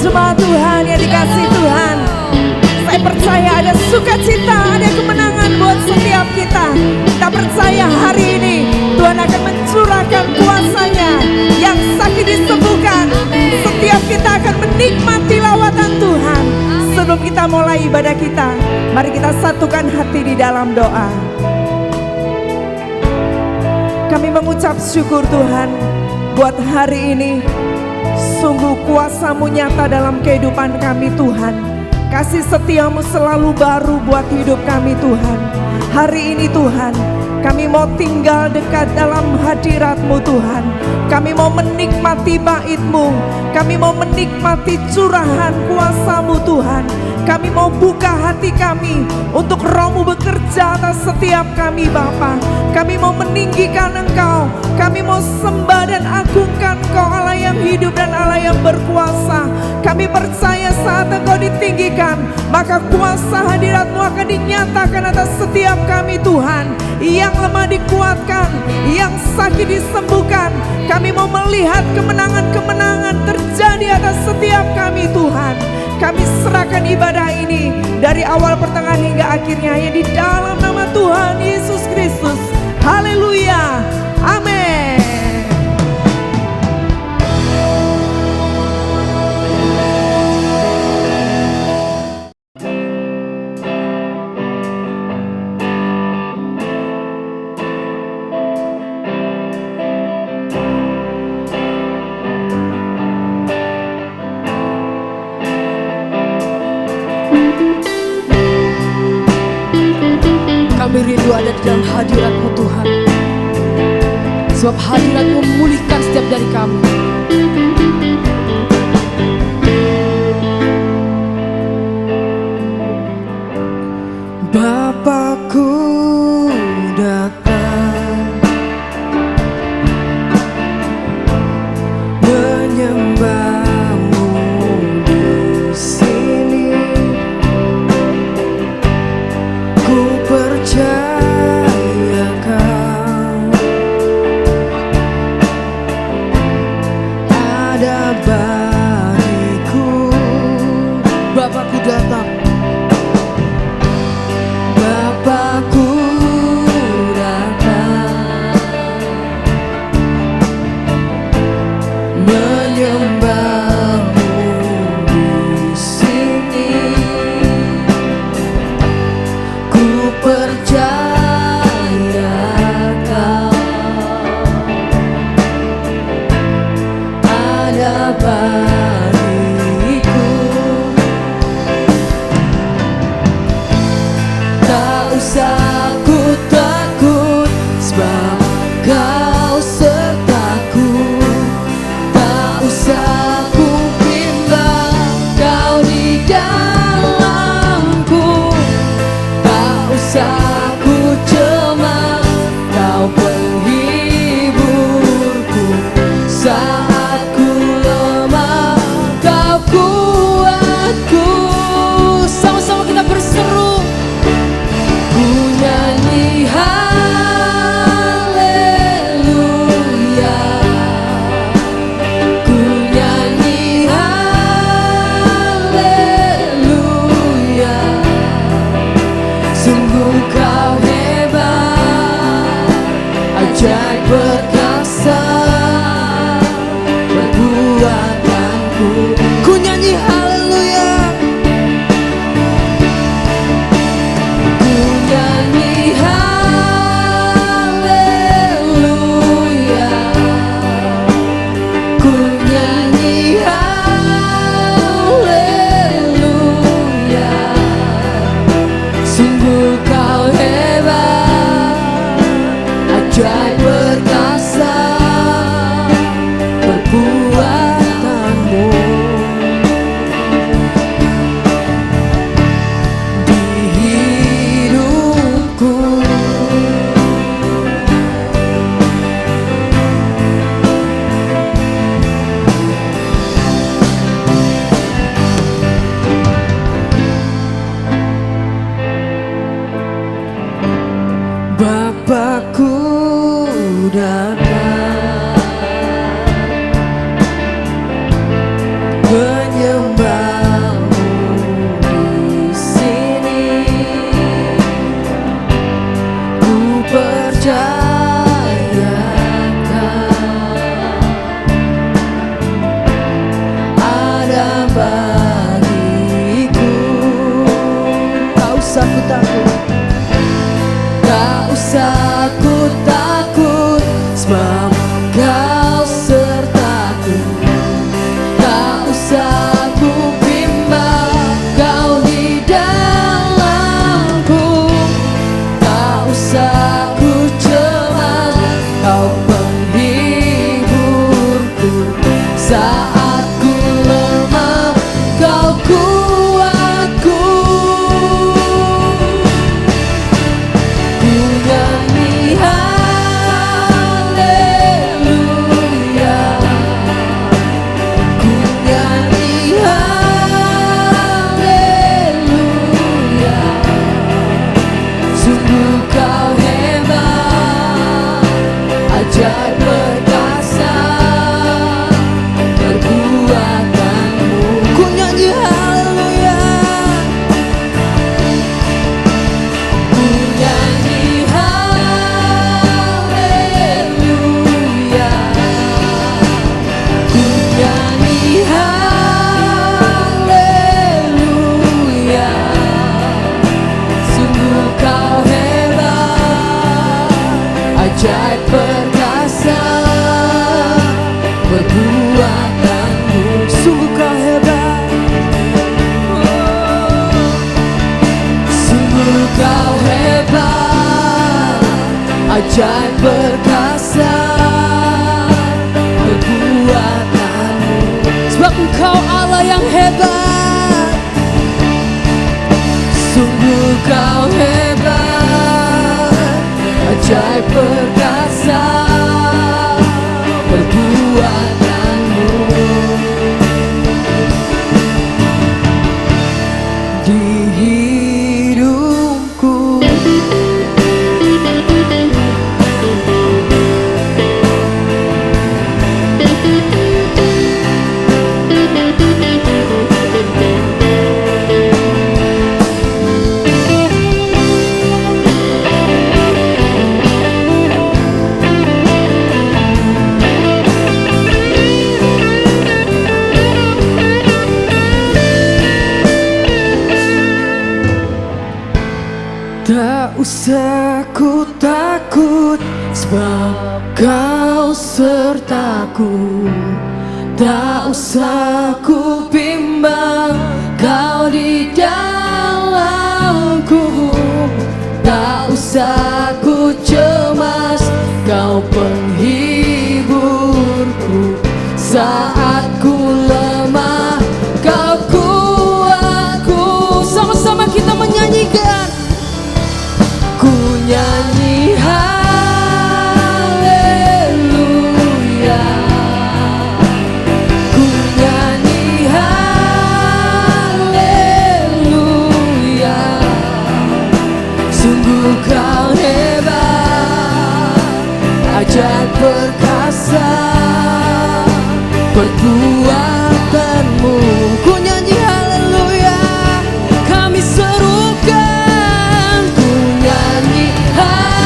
Jemaat Tuhan yang dikasih Tuhan, saya percaya ada sukacita, ada kemenangan buat setiap kita. Kita percaya hari ini Tuhan akan mencurahkan kuasa-Nya, yang sakit disembuhkan. Setiap kita akan menikmati lawatan Tuhan. Sebelum kita mulai ibadah kita, mari kita satukan hati di dalam doa. Kami mengucap syukur Tuhan buat hari ini. Sungguh kuasa-Mu nyata dalam kehidupan kami Tuhan. Kasih setia-Mu selalu baru buat hidup kami Tuhan. Hari ini Tuhan, kami mau tinggal dekat dalam hadirat-Mu Tuhan. Kami mau menikmati bait-Mu. Kami mau menikmati curahan kuasa-Mu Tuhan. Kami mau buka hati kami untuk Roh-Mu bekerja atas setiap kami Bapa. Kami mau meninggikan Engkau. Kami mau sembah dan agungkan Engkau, Allah yang hidup dan Allah yang berkuasa. Kami percaya saat Engkau ditinggikan, maka kuasa hadirat-Mu akan dinyatakan atas setiap kami Tuhan. Yang lemah dikuatkan, yang sakit disembuhkan. Kami mau melihat kemenangan-kemenangan terjadi atas setiap kami Tuhan. Kami serahkan ibadah ini dari awal pertengahan hingga akhirnya hanya di dalam nama Tuhan Yesus Kristus. Haleluya. Amin. Kami rindu ada di dalam hadirat-Mu Tuhan. Sebab hadirat-Mu memulihkan setiap dari kami. Bapakku datang menyembah-Mu di sini. Ku percaya Kau ada bagiku. Bapakku datang. Bapakku datang menyembah-Mu di sini. Ku percaya Kau ada bagiku. Tak usah ku takut, sebab Kau sertaku. Tak usah ku bimbang, Kau di dalamku. Tak usah ku cemas, Kau penghiburku. Saat ku lemah, Kau kuatku. Sama-sama kita berseru. Ku nyanyi haleluya. Ku nyanyi haleluya. Sungguh Kau hebat, ajaib perkasa perbuatanku. Ku nyanyi haleluya. Ku nyanyi haleluya. ajaib perkasa perbuatanmu di hidupku. Bapakku datang menyembahmu di sini. Ku percayakan ada bagiku. Tak usah ku takut, tak usah ku takut, sebab Kau sertaku. Tak usah ku bimbang, Kau di dalamku. Tak usah ku cemas, Kau penghiburku. Saat ku lemah, Kau kuatku. Ku nyanyi haleluya, ku nyanyi haleluya. Sungguh Kau hebat, ajaib perkasa perbuatanmu. Ku nyanyi haleluya, ku nyanyi haleluya, ku nyanyi haleluya. Sungguh Kau hebat, ajaib perkasa perbuatanmu. Sungguh Kau hebat, sungguh Kau hebat, ajaib perkasa perbuatanmu. Sebab Engkau Allah yang hebat. Sungguh Kau hebat, ajaib perkasa perbuatanmu di hidupku. Tak usah ku takut, sebab Kau sertaku. Tak usah ku bimbang, Kau di dalamku. Tak usah ku cemas, Kau penghiburku. Saat ku lemah, Kau kuatku. Sama-sama kita menyanyikan. Ku nyanyi haleluya, ku nyanyi haleluya. Sungguh Kau hebat, ajaib perkasa perbuatanmu. Ku nyanyi haleluya, kami serukan. Ku nyanyi haleluya,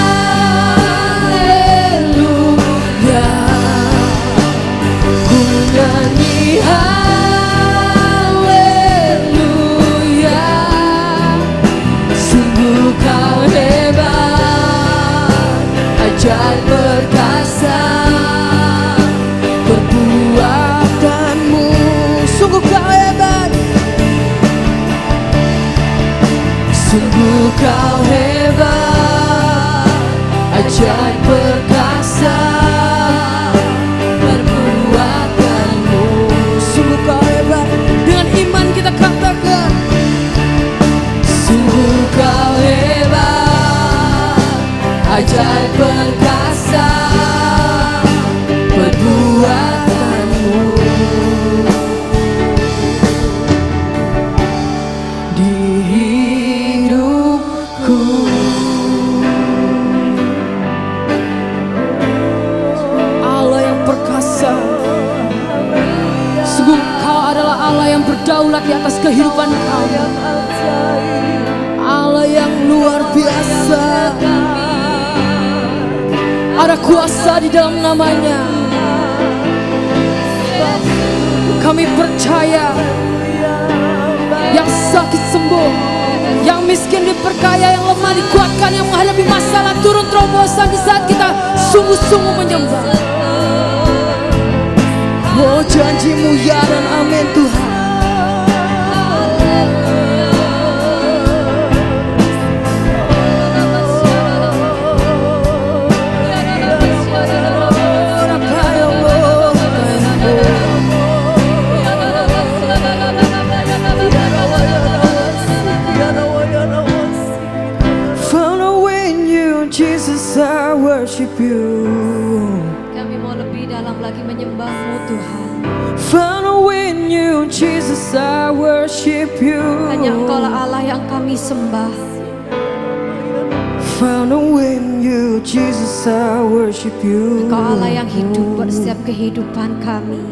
ku nyanyi haleluya. Sungguh Kau hebat, ajaib perkasa perbuatanmu. Sungguh Kau hebat, sungguh Kau hebat, ajaib perkasa perbuatanmu. Sungguh kau hebat. Dengan iman kita katakan, sungguh kau hebat, ajaib perkasa perbuatanmu. Di hidupku Allah yang perkasa. Sungguh kau adalah Allah yang berdaulat di atas kehidupan kami. Allah yang luar biasa. Ada kuasa di dalam namanya. Kami percaya yang sakit sembuh, yang miskin diperkaya, yang lemah dikuatkan, yang menghadapi masalah turun terobosan di saat kita sungguh-sungguh menyembah. Oh, janjimu ya dan amin Tuhan. Jesus, I worship you. Kami mau lebih dalam lagi menyembah-Mu Tuhan. Found in you, Jesus, I worship you. Hanya Engkaulah Allah yang kami sembah. Found in you, Jesus, I worship you. Engkau Allah yang hidup buat setiap kehidupan kami.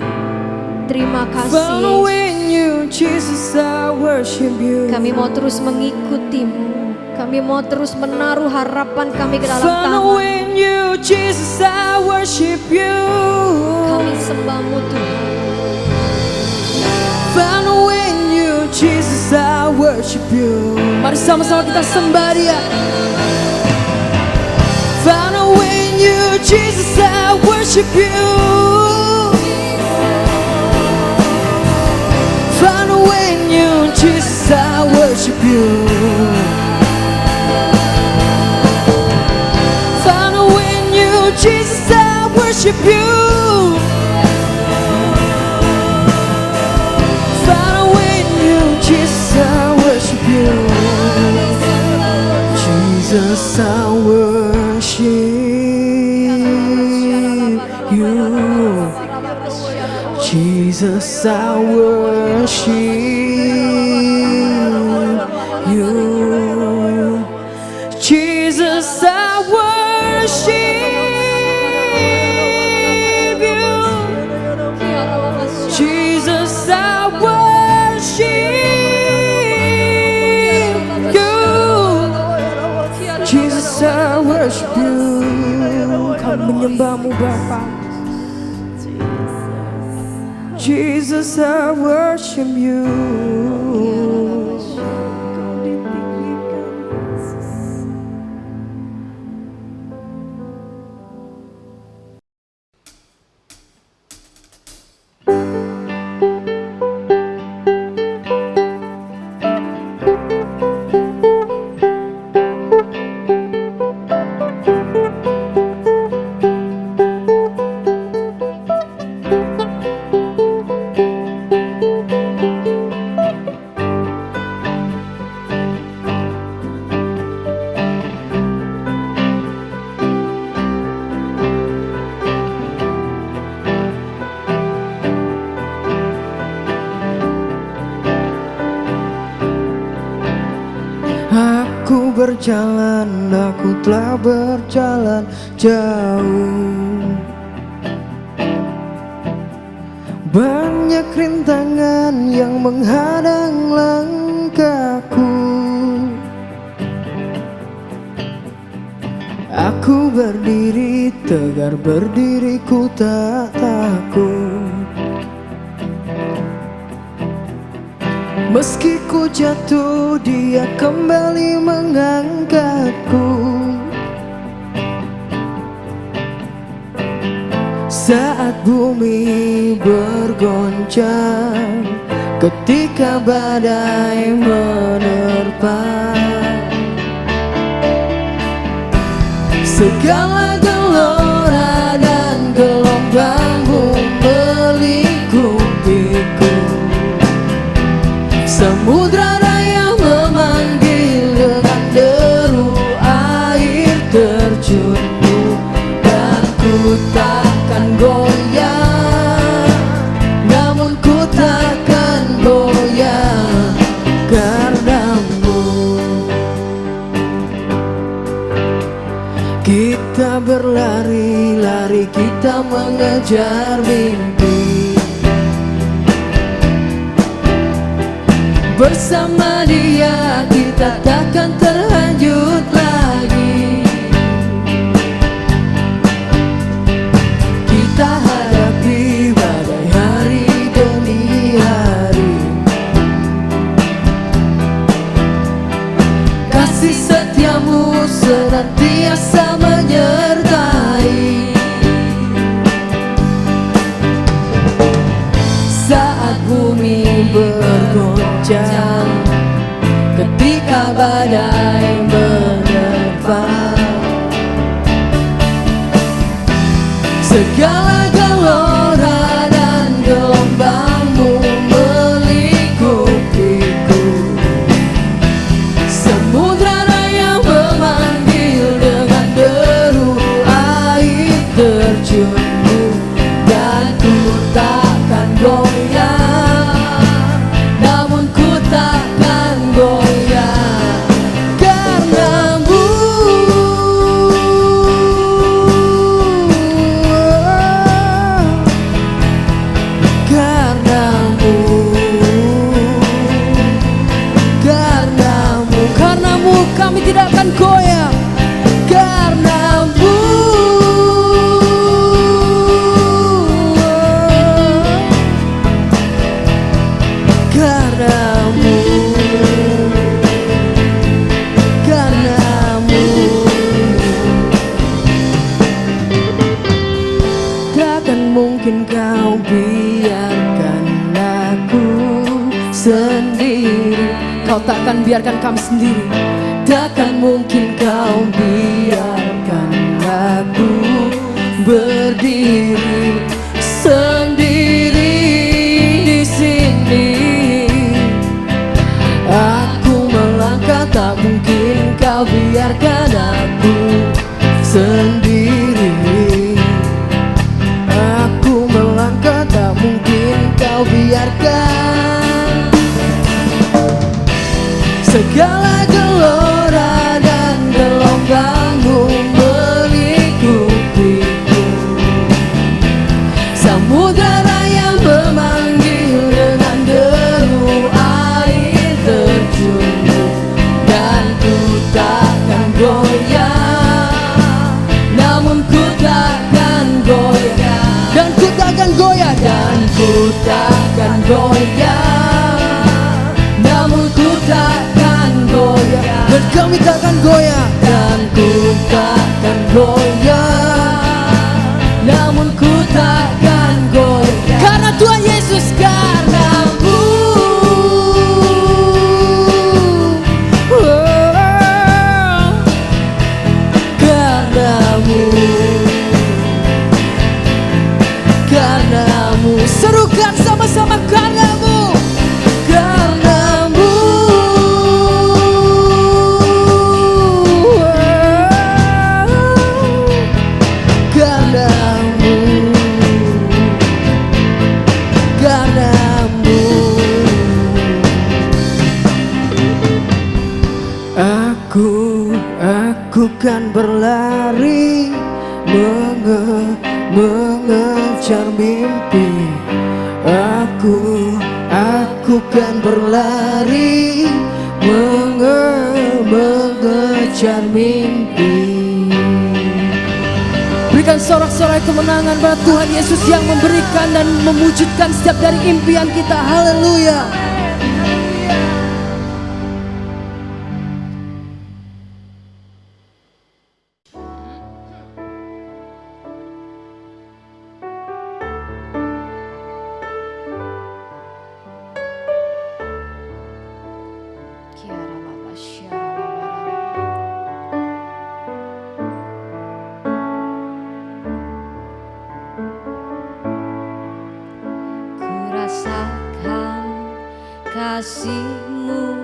Terima Found kasih. in you, Jesus, I worship you. Kami mau terus mengikuti-Mu. Kami mau terus menaruh harapan kami ke dalam Found tangan. in you, Jesus, I worship you. Kami sembah-Mu Tuhan. Found in you, Jesus, I worship you. Mari sama-sama kita sembah Dia. Found in you, Jesus, I worship you. Found in you, Jesus, I worship you. Found in you, Jesus, I worship you. Found in you, Jesus, I worship you. Jesus, I worship you. Jesus, I worship you. Jesus, I worship you. Jesus, I worship you. Jesus, I worship you. Kami menyembah-Mu Bapa. Jesus, I worship you. Aku berjalan, aku telah berjalan jauh. Banyak rintangan yang menghadang langkahku. Aku berdiri tegar, berdiri ku tak takut. Meski ku jatuh, Dia kembali mengangkatku. Saat bumi bergoncang, ketika badai menerpa, Segala gelora dan gelombangmu melingkupiku. Samudra raya memanggil dengan deru air terjunmu, dan ku takkan goyah, namun ku takkan goyah karenamu. Kita berlari-lari, kita mengejar mimpi. Bersama Dia kita takkan terhanyut lagi. Kita hadapi badai hari demi hari. Kasih setiamu senantiasa menyertai. Saat bumi bergoncang, ketika badai menerpa, segala gelora dan gelombangmu melingkupiku. Samudra raya memanggil dengan deru air terjunmu, dan ku takkan goyah, namun ku takkan goyah karenamu. Karenamu, karenamu, karenamu kami tidak akan goyah. Karenamu, karenamu, karenamu. Takkan mungkin kau biarkan aku sendiri. Kau takkan biarkan kami sendiri. Takkan mungkin kau biarkan aku berdiri sendiri di sini. Aku melangkah, tak mungkin kau biarkan aku sendiri. Aku melangkah, tak mungkin kau biarkan. Segala gelora dan gelombangmu melingkupiku. Samudra raya memanggil dengan deru air terjunmu, dan ku takkan goyah, namun ku takkan goyah, dan ku takkan goyah, dan ku takkan goyah, namun ku takkan goyah, dan kami takkan goyah, dan ku takkan goyah, namun ku takkan goyah karena Tuhan Yesus, karenamu. Karenamu, karenamu, serukan sama-sama karenamu, karenamu, karenamu, karenamu. Aku kan berlari mengejar mimpi. Aku kan berlari mengejar mimpi. Berikan sorak-sorai kemenangan pada Tuhan Yesus yang memberikan dan mewujudkan setiap dari impian kita. Haleluya. kasih-Mu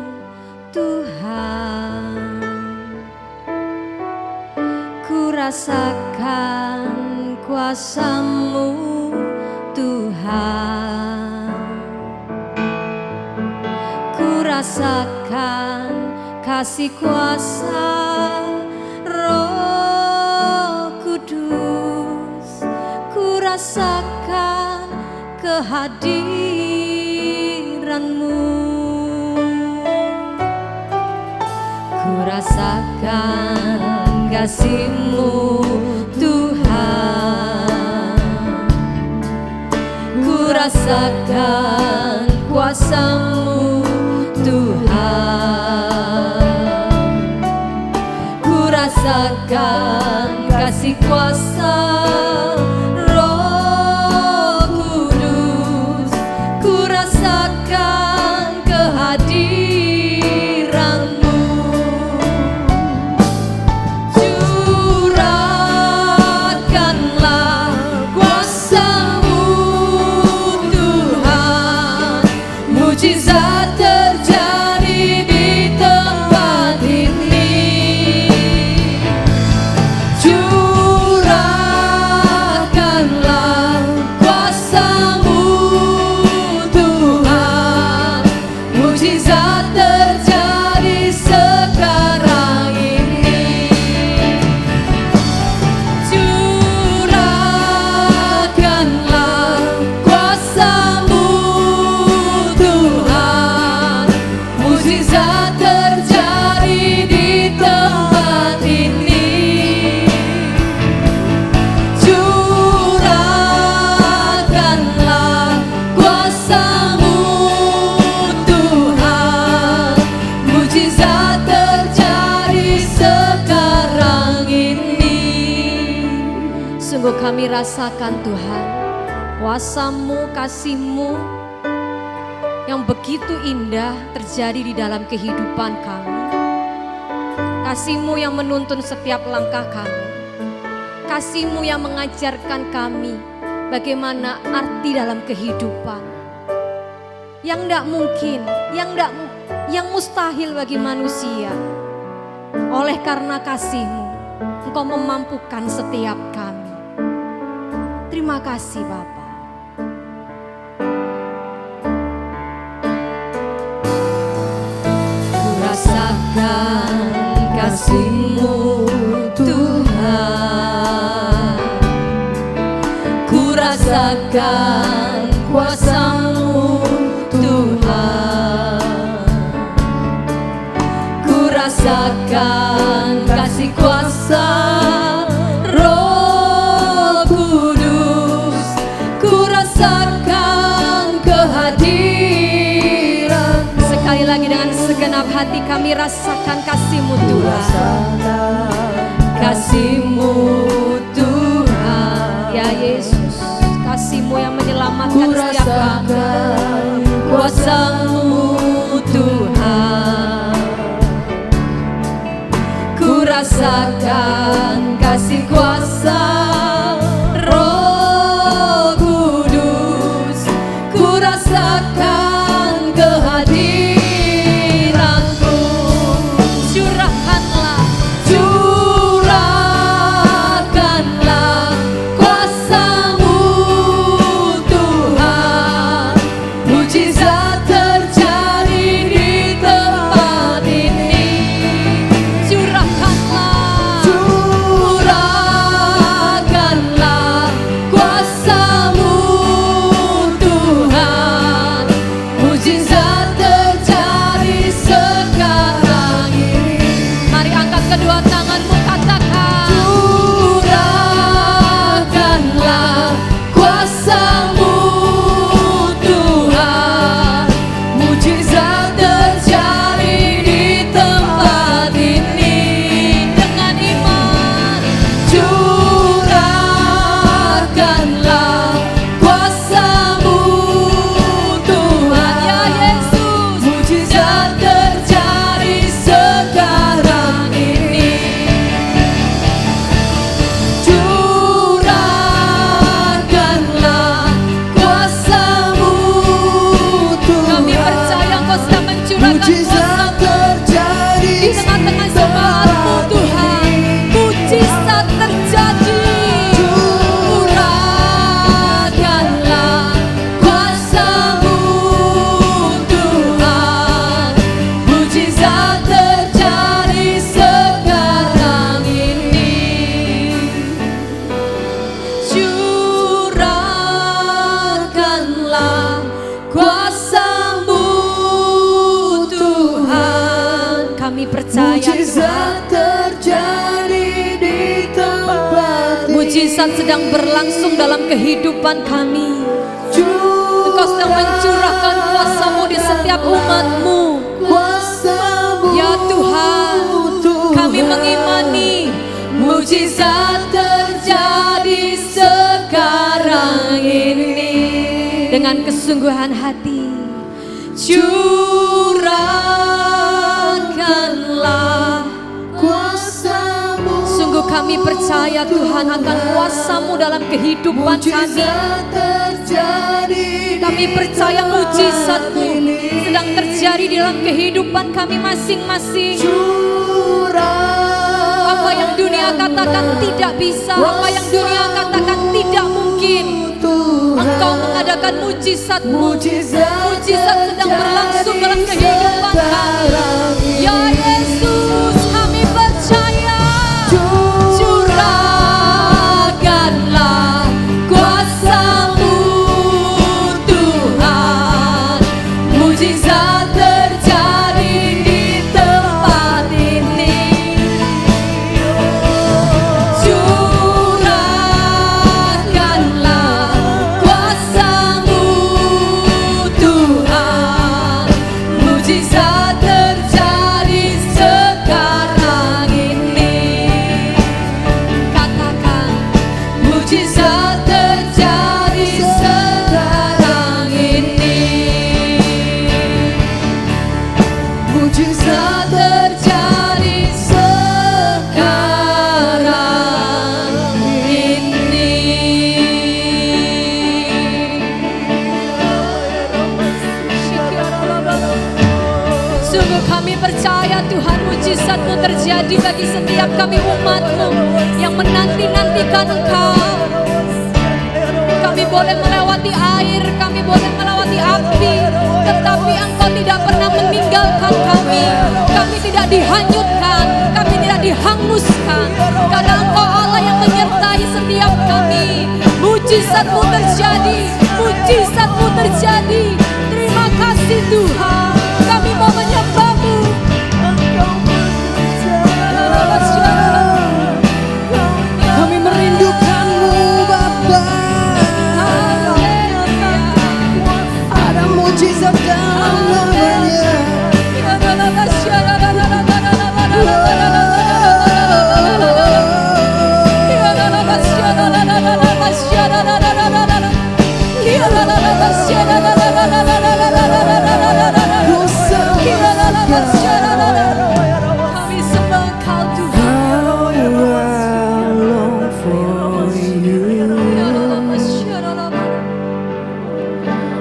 Tuhan. Ku rasakan kuasa-Mu Tuhan. Ku rasakan kasih kuasa Roh Kudus. Ku rasakan kehadiran-Mu. Ku rasakan kasih-Mu Tuhan. Ku rasakan kuasa-Mu Tuhan. Ku rasakan kasih kuasa Roh Kudus. Ku rasakan kehadiran-Mu. Curahkanlah kuasa-Mu Tuhan. Mujizat terjadi di tempat ini. Curahkanlah kuasa-Mu Tuhan. Mujizat terjadi sekarang ini. Curahkanlah kuasa-Mu Tuhan. Mujizat terjadi di tempat ini. Curahkanlah kuasa-Mu Tuhan. Mujizat terjadi sekarang ini. Sungguh kami rasakan Tuhan, kuasa-Mu, kasih-Mu yang begitu indah terjadi di dalam kehidupan kami. Kasih-Mu yang menuntun setiap langkah kami. Kasih-Mu yang mengajarkan kami bagaimana arti dalam kehidupan. Yang tidak mungkin, yang mustahil bagi manusia. Oleh karena kasih-Mu, Engkau memampukan setiap kami. Terima kasih Bapa. Ku rasakan kasih-Mu Tuhan. Ku rasakan kuasa-Mu Tuhan. Ku rasakan kasih kuasa Roh Kudus. Ku rasakan kehadiran. Sekali lagi dengan segenap hati kami rasakan kasih-Mu Tuhan. Kasih-Mu Tuhan. Ya Yesus, kasih-Mu yang menyelamatkan setiap kami. Kuasa-Mu Tuhan. Ku rasakan kasih kuasa Roh Kudus. Ku rasakan kehadiran-Mu. Curahkanlah kuasa-Mu mujizat sedang berlangsung dalam kehidupan kami. Engkau sedang mencurahkan kuasa-Mu di setiap umat-Mu. Ya Tuhan, kami mengimani mujizat terjadi sekarang ini. Dengan kesungguhan hati, curahkanlah kuasa-Mu. Sungguh kami percaya Tuhan akan kuasa-Mu dalam kehidupan kami. Kami percaya mujizat-Mu sedang terjadi dalam kehidupan kami masing-masing. Apa yang dunia katakan tidak bisa, apa yang dunia katakan tidak mungkin, Engkau mengadakan mujizat-Mu. Mujizat sedang berlangsung dalam kehidupan kami. Ya Yesus, kami percaya. Curahkanlah kuasa-Mu Tuhan. Mujizat terjadi di tempat ini. Curahkanlah kuasa-Mu Tuhan. Mujizat terjadi sekarang ini. Katakan, mujizat terjadi sekarang ini. Mujizat terjadi sekarang ini. Sungguh kami percaya Tuhan, mujizat-Mu terjadi bagi setiap kami umat-Mu yang menanti-nantikan Engkau. Kami boleh melewati air, kami boleh melewati api, tetapi Engkau tidak pernah meninggalkan kami. Kami tidak dihanyutkan, kami tidak dihanguskan, karena Engkau Allah yang menyertai setiap kami. Mujizat-Mu terjadi, mujizat-Mu terjadi. Terima kasih Tuhan, kami mau menyembah-Mu. Kami merindukan-Mu Bapa. Ada mujizat dalam namanya. Kami sembah Engkau Tuhan.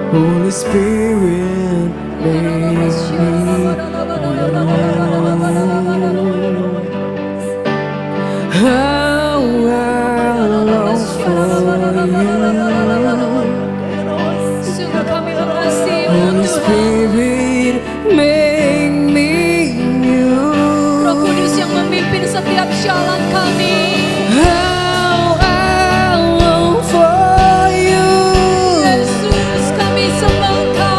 Holy Spirit, make me how I long for you. Sungguh kami mengasihi Holy Tuhan. Spirit, make me new. Roh Kudus yang memimpin setiap jalan kami. How I long for you. Yesus, kami sembah Engkau.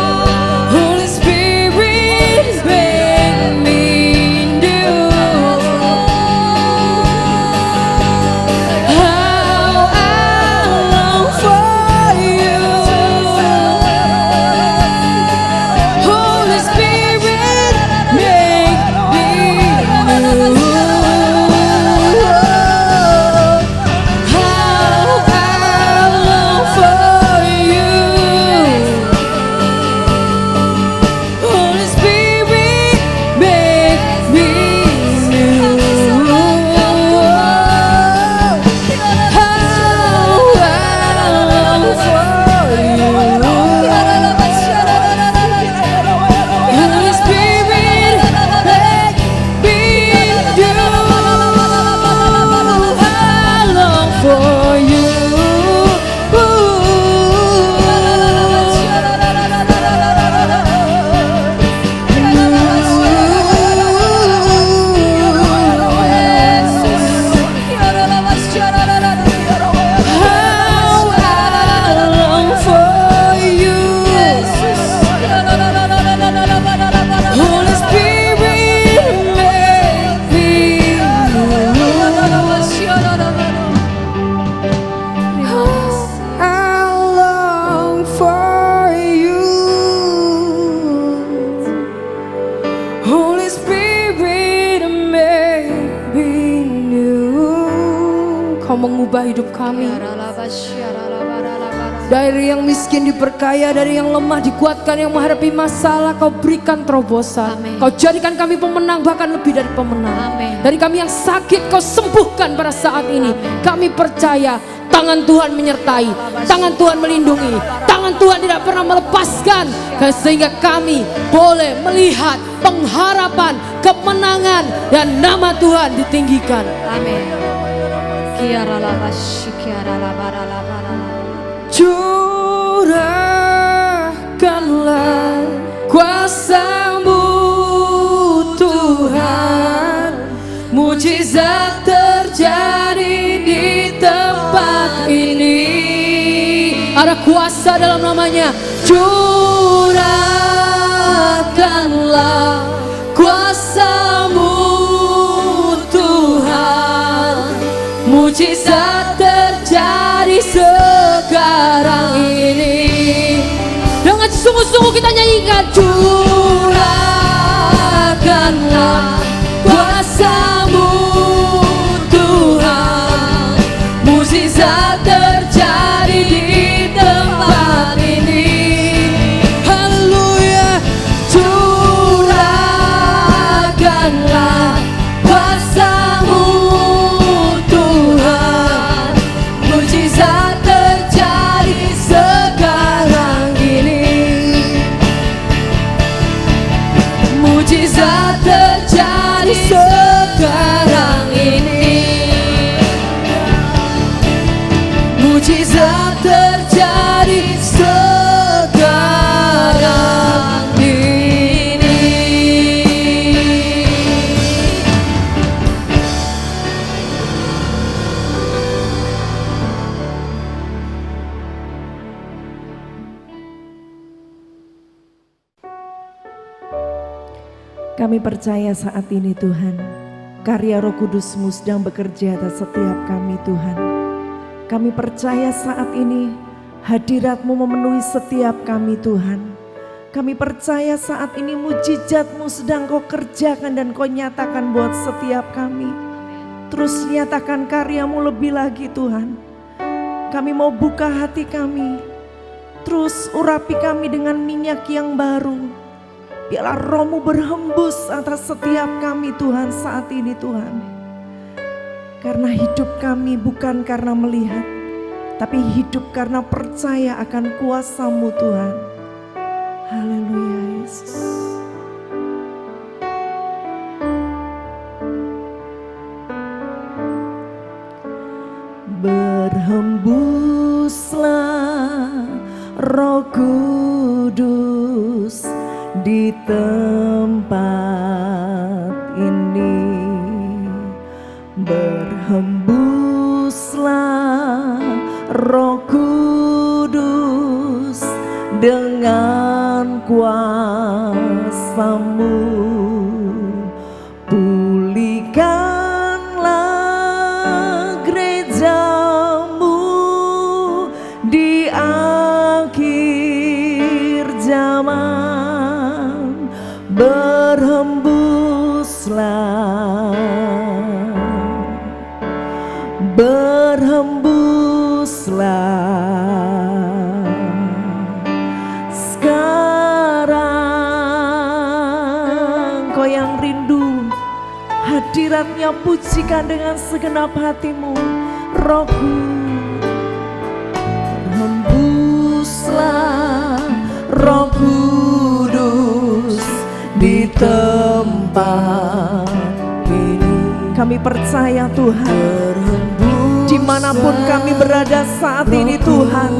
hidup kami. Dari yang miskin diperkaya, dari yang lemah dikuatkan, yang menghadapi masalah Kau berikan terobosan. Amin. Kau jadikan kami pemenang, bahkan lebih dari pemenang. Amin. Dari kami yang sakit Kau sembuhkan pada saat ini. Amin. Kami percaya tangan Tuhan menyertai, tangan Tuhan melindungi, tangan Tuhan tidak pernah melepaskan, sehingga kami boleh melihat pengharapan, kemenangan, dan nama Tuhan ditinggikan. Amin. Curahkanlah kuasa-Mu Tuhan, mujizat terjadi di tempat ini. Ada kuasa dalam namanya. Curahkanlah kuasa-Mu Tuhan, mujizat terjadi sekarang ini. Dengan sungguh-sungguh kita nyanyikan. Curahkanlah kuasa-Mu Tuhan, mujizat terjadi di tempat ini. Haleluya. Curahkanlah kuasa-Mu Tuhan, mujizat terjadi sekarang ini. Mujizat terjadi sekarang ini. Mujizat terjadi sekarang ini. Kami percaya saat ini Tuhan, karya Roh Kudus-Mu sedang bekerja atas setiap kami Tuhan. Kami percaya saat ini hadirat-Mu memenuhi setiap kami Tuhan. Kami percaya saat ini mujizat-Mu sedang Kau kerjakan dan Kau nyatakan buat setiap kami. Terus nyatakan karya-Mu lebih lagi Tuhan. Kami mau buka hati kami. Terus urapi kami dengan minyak yang baru. Biarlah Roh-Mu berhembus atas setiap kami Tuhan saat ini Tuhan. Karena hidup kami bukan karena melihat, tapi hidup karena percaya akan kuasa-Mu Tuhan. Haleluya Yesus. Berhembuslah Roh Kudus di tempat ini. Berhembuslah Roh Kudus dengan kuasa-Mu. Pulihkanlah gereja-Mu di akhir zaman. Berhembuslah, berhembuslah sekarang. Kau yang rindu hadirat-Nya, pujikan dengan segenap hatimu. Rohku, berhembuslah Roh Kudus di tempat ini. Kami percaya Tuhan, dimanapun kami berada saat ini Tuhan,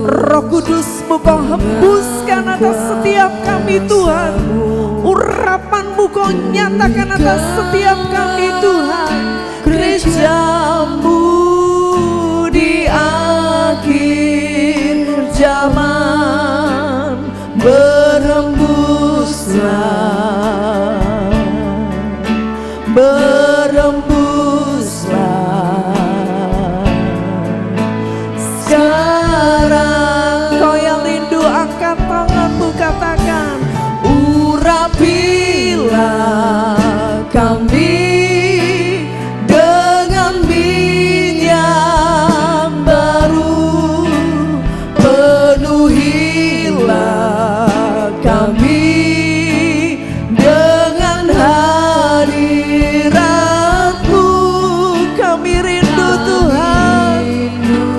Roh Kudus-Mu Kau hembuskan atas setiap kami Tuhan. Urapan-Mu Kau nyatakan atas setiap kami Tuhan. Gereja-Mu di akhir zaman. Berhembuslah, berhembuslah sekarang. Kau yang rindu angkat tanganmu, katakan, urapilah kami dengan minyak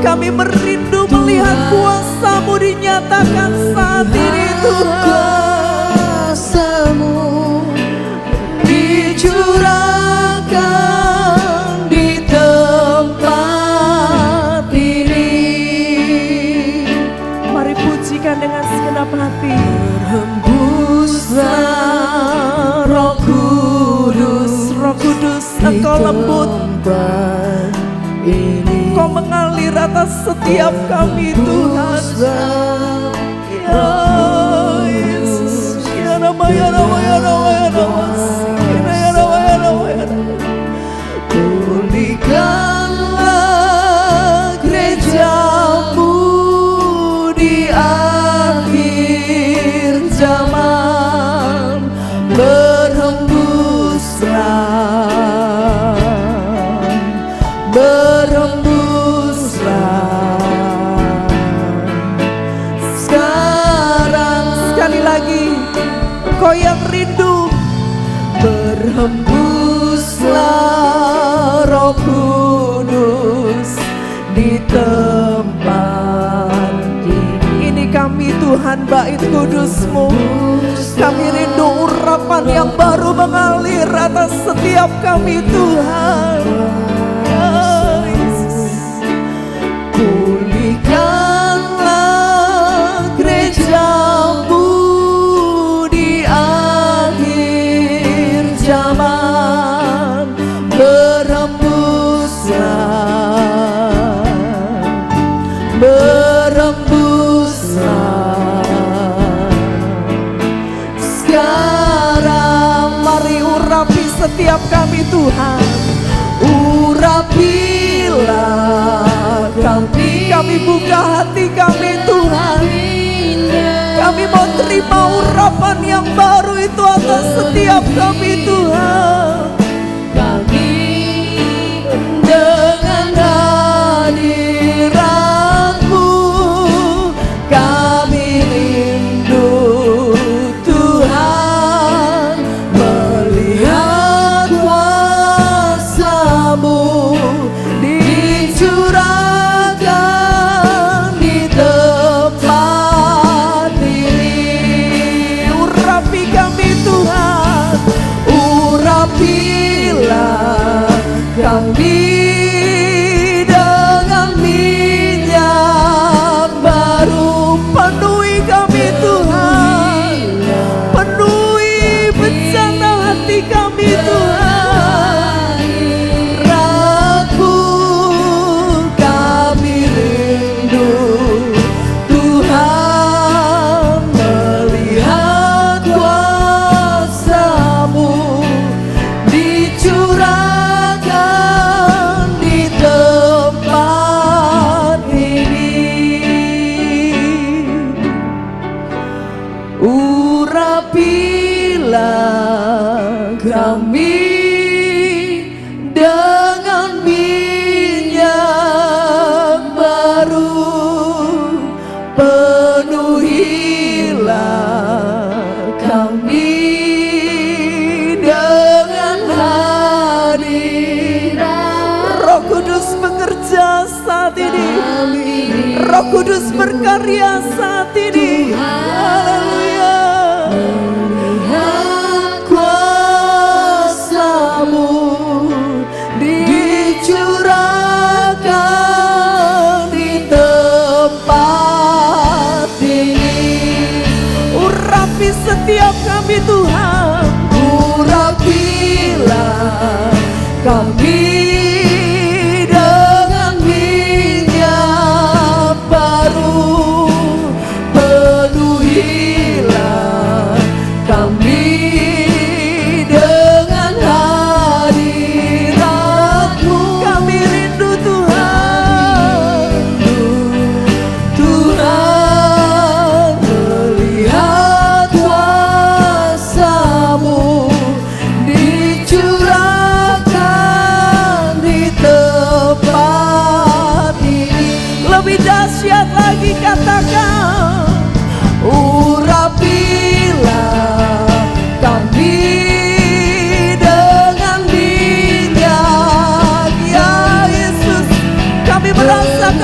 Kami merindu melihat kuasa-Mu dinyatakan saat ini Tuhan. Kuasa-Mu dicurahkan di tempat ini. Mari pujikan dengan segenap hati. Berhembuslah Roh Kudus, Roh Kudus, Engkau lembut, Kau mengalir atas setiap kami Tuhan. Ya Yesus, ya Nama, ya Nama, ya Nama, ya Nama, ya Nama, ya Nama, ya Nama. Pulihkanlah gereja-Mu di akhir zaman. Berhembuslah, sekarang. Sekali lagi, Kau yang rindu, berhembuslah Roh Kudus di tempat ini. Kami Tuhan, bait kudus-Mu, kami rindu urapan yang baru mengalir atas setiap kami Tuhan. Ya Yesus, pulihkanlah gereja-Mu di akhir zaman. Berhembuslah, sekarang. Mari urapi setiap kami Tuhan. Urapilah kami buka hati kami Tuhan. Kami mau terima urapan yang baru itu atas setiap kami Tuhan. Dengan hadirat-Mu kami rindu Tuhan, melihat kuasa-Mu dicurahkan di tempat ini. Urapi kami Tuhan, urapilah kami dengan minyak baru. Penuhi kami Tuhan, penuhi bencana hati kami Tuhan. Ragu kami rindu Tuhan, melihat kuasa-Mu dicurahkan di tempat ini. Urapilah kami dengan minyak baru. Penuhilah kami dengan hadirat. Roh Kudus bekerja saat ini. Roh Kudus berkarya saat ini. Haleluya. Kuasa-Mu dicurahkan di tempat ini. Urapi setiap kami Tuhan, urapilah kami dengan minyak baru. Penuhilah kami dengan hadirat-Mu. Kami rindu Tuhan, Tuhan, melihat kuasa-Mu dicurahkan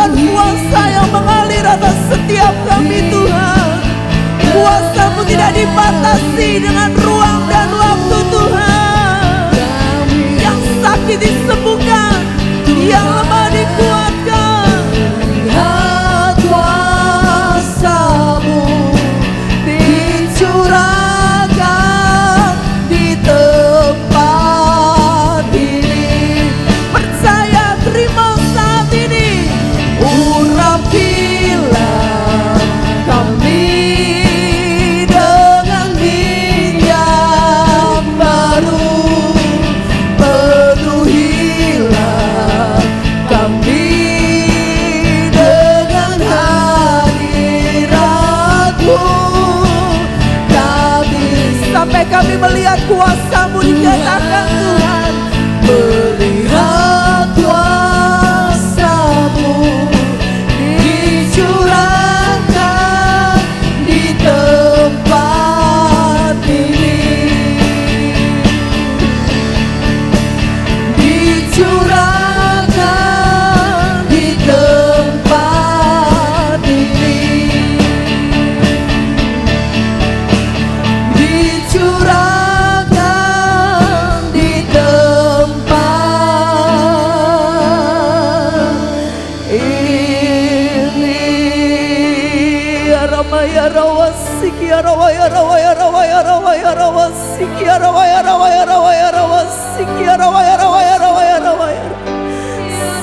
Biarkan kuasa yang mengalir atas setiap kami Tuhan. Kuasa-Mu tidak dibatasi dengan ruang dan waktu Tuhan. Yang sakit disembuhkan, yang lemah dikuatkan. Lihat kuasa-Mu dicurahkan di tempat ini. Percaya, terima saat ini. Urapilah kami dengan minyak baru. Penuhilah kami dengan hadirat-Mu. Sampai kami melihat kuasa-Mu dinyatakan Tuhan. Melihat kuasa-Mu dicurahkan di tempat ini. Dicurahkan di tempat ini. Dicurahkan di tempat ini. Aramaya rawasiki arawaya rawaya rawaya rawaya rawasiki arawaya rawaya rawaya rawasiki arawaya rawaya rawaya rawaya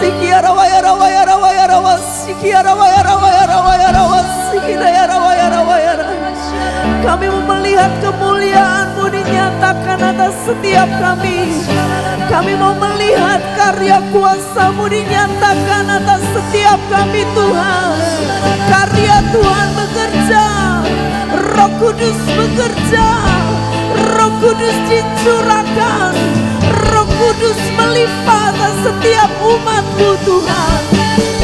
siki arawaya rawaya rawaya rawasiki arawaya rawaya rawaya rawasiki daya rawaya rawaya. Kami mau melihat kemuliaan-Mu dinyatakan atas setiap kami. Kami mau melihat karya kuasa-Mu dinyatakan atas setiap kami Tuhan. Karya Tuhan bekerja, Roh Kudus bekerja, Roh Kudus dicurahkan, Roh Kudus melimpah atas setiap umat-Mu Tuhan.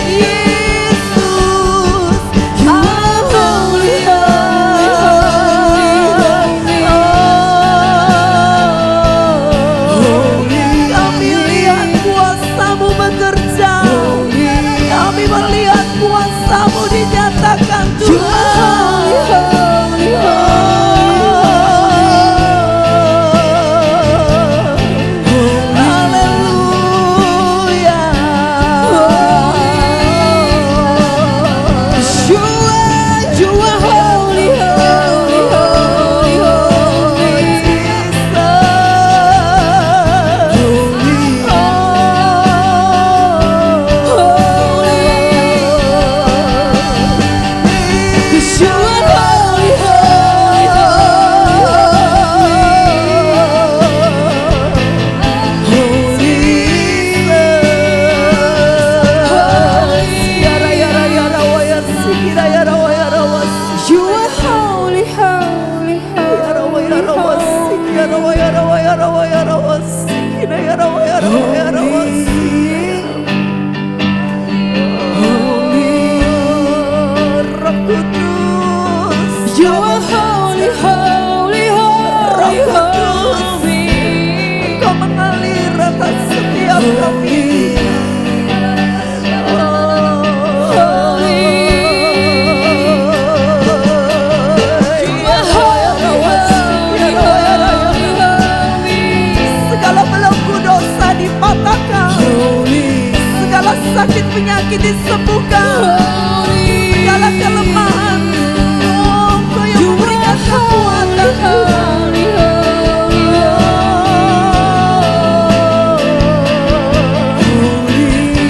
Yesus, Haleluya. Kami lihat kuasa-Mu bekerja. Kami melihat kuasa-Mu dinyatakan Tuhan. Haleluya. You are holy, holy, holy, holy, Jesus. You are holy, holy, you are holy, holy, you are holy, holy, holy, holy. Kau mengalir atas setiap kami. Segala belenggu dosa dipatahkan, segala sakit penyakit disembuhkan, segala kelemahan Engkau yang memberikan kekuatan.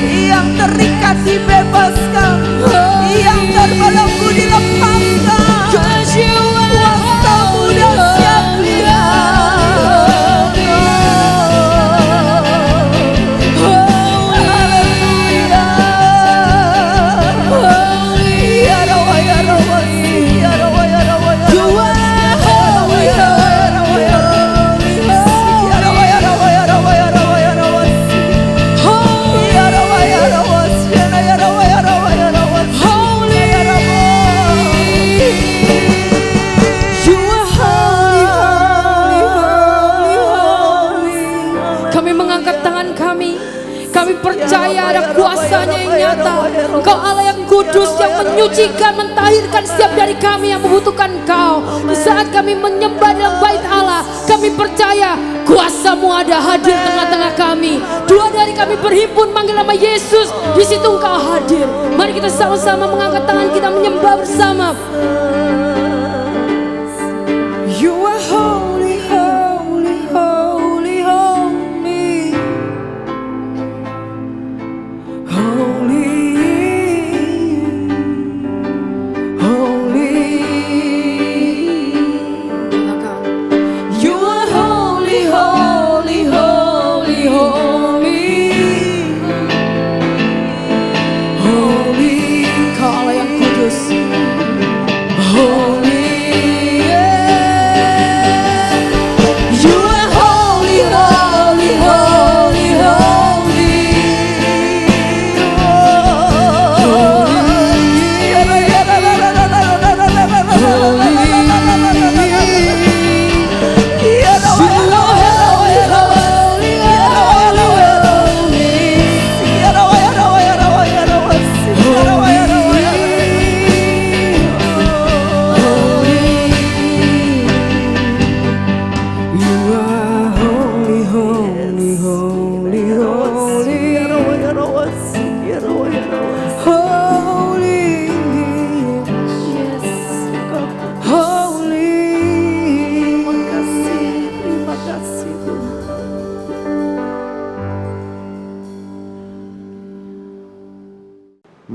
Yang terikat dibebaskan, yang terbelenggu dilepaskan. Kuasa-Mu dahsyat lihat. Haleluya. Ya Rawa, ya Rawa. Kau Allah yang kudus, yang menyucikan, mentahirkan setiap dari kami yang membutuhkan Kau. Di saat kami menyembah dalam bait Allah, kami percaya kuasa-Mu ada hadir tengah-tengah kami. Dua dari kami berhimpun manggil nama Yesus, di situ Engkau hadir. Mari kita sama-sama mengangkat tangan kita menyembah bersama. You are holy, holy, holy, holy, holy, holy. You are holy, holy, holy, holy, holy. Kau Allah yang kudus. Holy, yeah. You are holy, holy, holy, holy.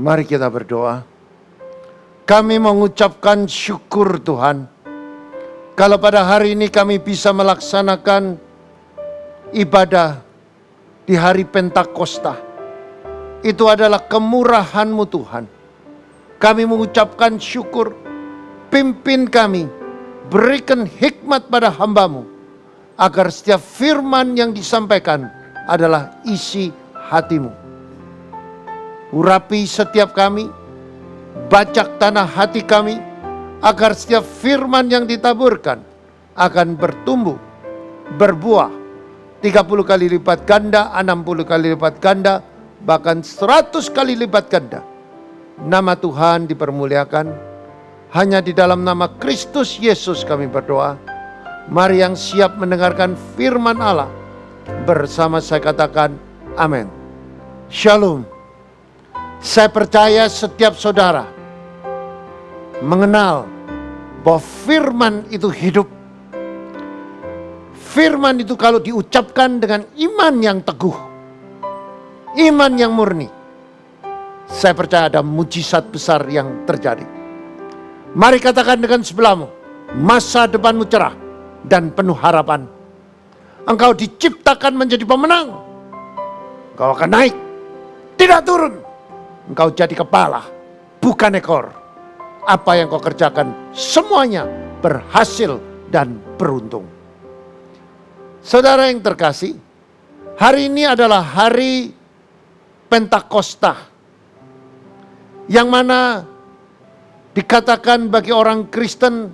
Mari kita berdoa. Kami mengucapkan syukur Tuhan, kalau pada hari ini kami bisa melaksanakan ibadah di hari Pentakosta. Itu adalah kemurahan-Mu Tuhan. Kami mengucapkan syukur, pimpin kami, berikan hikmat pada hamba-Mu, agar setiap firman yang disampaikan adalah isi hati-Mu. Urapi setiap kami, bajak tanah hati kami, agar setiap firman yang ditaburkan akan bertumbuh, berbuah 30 kali lipat ganda, 60 kali lipat ganda, bahkan 100 kali lipat ganda. Nama Tuhan dipermuliakan. Hanya di dalam nama Kristus Yesus kami berdoa. Mari yang siap mendengarkan firman Allah, bersama saya katakan amin. Shalom. Saya percaya setiap saudara mengenal bahwa firman itu hidup. Firman itu kalau diucapkan dengan iman yang teguh, iman yang murni, saya percaya ada mujizat besar yang terjadi. Mari katakan dengan sebelahmu, masa depanmu cerah dan penuh harapan. Engkau diciptakan menjadi pemenang. Engkau akan naik, tidak turun. Engkau jadi kepala, bukan ekor. Apa yang kau kerjakan semuanya berhasil dan beruntung. Saudara yang terkasih, hari ini adalah hari Pentakosta, yang mana dikatakan bagi orang Kristen,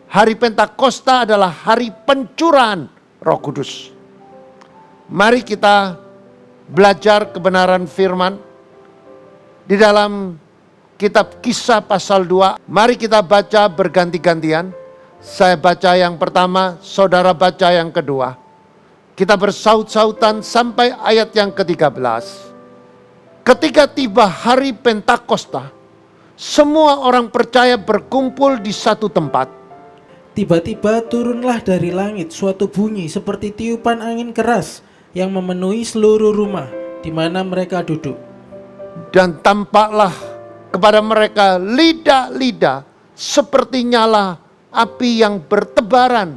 hari Pentakosta adalah hari pencurahan Roh Kudus. Mari kita belajar kebenaran firman di dalam kitab Kisah pasal 2. Mari kita baca berganti-gantian. Saya baca yang pertama, saudara baca yang kedua. Kita bersaut-sautan sampai ayat yang ke-13. Ketika tiba hari Pentakosta, semua orang percaya berkumpul di satu tempat. Tiba-tiba turunlah dari langit suatu bunyi seperti tiupan angin keras yang memenuhi seluruh rumah di mana mereka duduk. Dan tampaklah kepada mereka lidah-lidah seperti nyala api yang bertebaran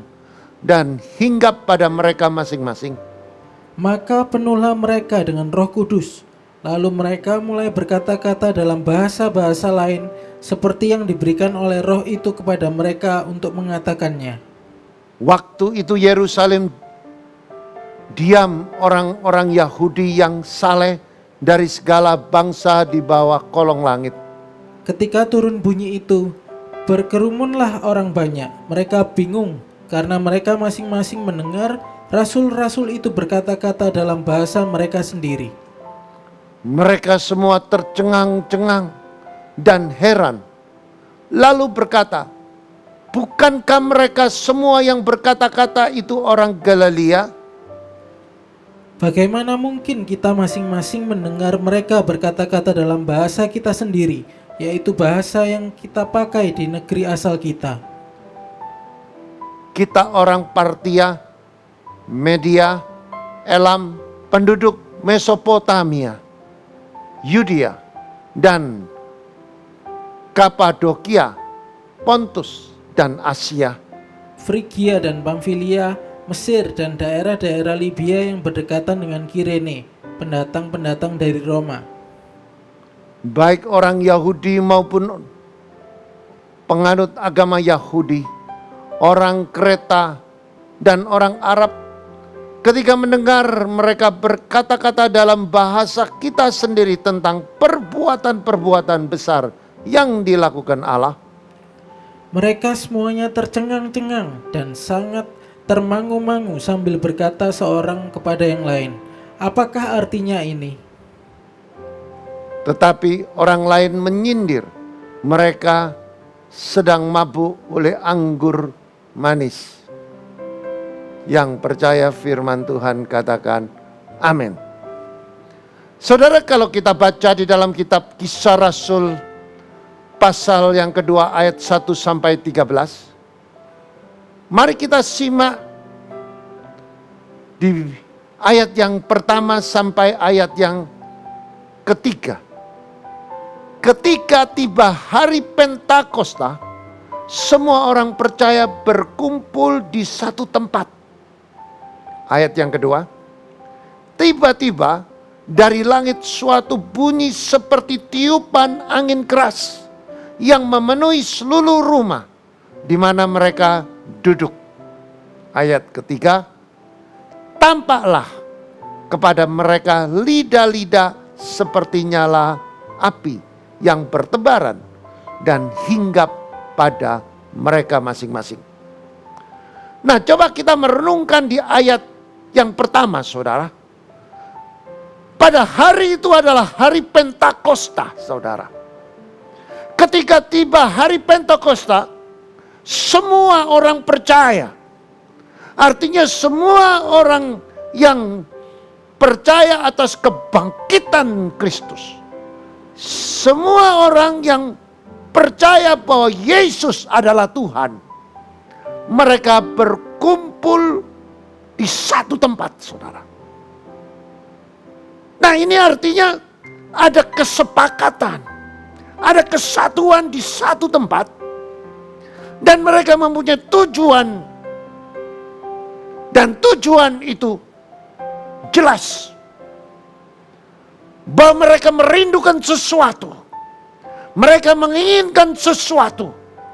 dan hinggap pada mereka masing-masing. Maka penuhlah mereka dengan Roh Kudus. Lalu mereka mulai berkata-kata dalam bahasa-bahasa lain seperti yang diberikan oleh Roh itu kepada mereka untuk mengatakannya. Waktu itu Yerusalem diam orang-orang Yahudi yang saleh dari segala bangsa di bawah kolong langit. Ketika turun bunyi itu, berkerumunlah orang banyak. Mereka bingung karena mereka masing-masing mendengar rasul-rasul itu berkata-kata dalam bahasa mereka sendiri. Mereka semua tercengang-cengang dan heran. Lalu berkata, bukankah mereka semua yang berkata-kata itu orang Galilea? Bagaimana mungkin kita masing-masing mendengar mereka berkata-kata dalam bahasa kita sendiri, yaitu bahasa yang kita pakai di negeri asal kita? Kita orang Partia, Media, Elam, penduduk Mesopotamia, Yudea, dan Kapadokia, Pontus, dan Asia, Frigia dan Pamfilia, Mesir dan daerah-daerah Libya yang berdekatan dengan Kirene, pendatang-pendatang dari Roma. baik orang Yahudi maupun penganut agama Yahudi, orang Kreta, dan orang Arab, ketika mendengar mereka berkata-kata dalam bahasa kita sendiri tentang perbuatan-perbuatan besar yang dilakukan Allah, Mereka semuanya tercengang-cengang dan sangat termangu-mangu sambil berkata seorang kepada yang lain, "Apakah artinya ini?" tetapi orang lain menyindir, mereka sedang mabuk oleh anggur manis. Yang percaya firman Tuhan katakan amin. Saudara, kalau kita baca di dalam kitab Kisah Rasul pasal yang kedua ayat 1 sampai 13. Mari kita simak di ayat yang pertama sampai ayat yang ketiga. Ketika tiba hari Pentakosta, semua orang percaya berkumpul di satu tempat. Ayat yang kedua, tiba-tiba dari langit suatu bunyi seperti tiupan angin keras yang memenuhi seluruh rumah di mana mereka duduk. Ayat ketiga, tampaklah kepada mereka lidah-lidah seperti nyala api yang bertebaran dan hinggap pada mereka masing-masing. Nah, coba kita merenungkan di ayat yang pertama, saudara. Pada hari itu adalah hari Pentakosta, saudara. Ketika tiba hari Pentakosta, semua orang percaya. Artinya semua orang yang percaya atas kebangkitan Kristus. Semua orang yang percaya bahwa Yesus adalah Tuhan. Mereka berkumpul di satu tempat, saudara. Nah, ini artinya ada kesepakatan, ada kesatuan di satu tempat, dan mereka mempunyai tujuan, dan tujuan itu jelas bahwa mereka merindukan sesuatu, mereka menginginkan sesuatu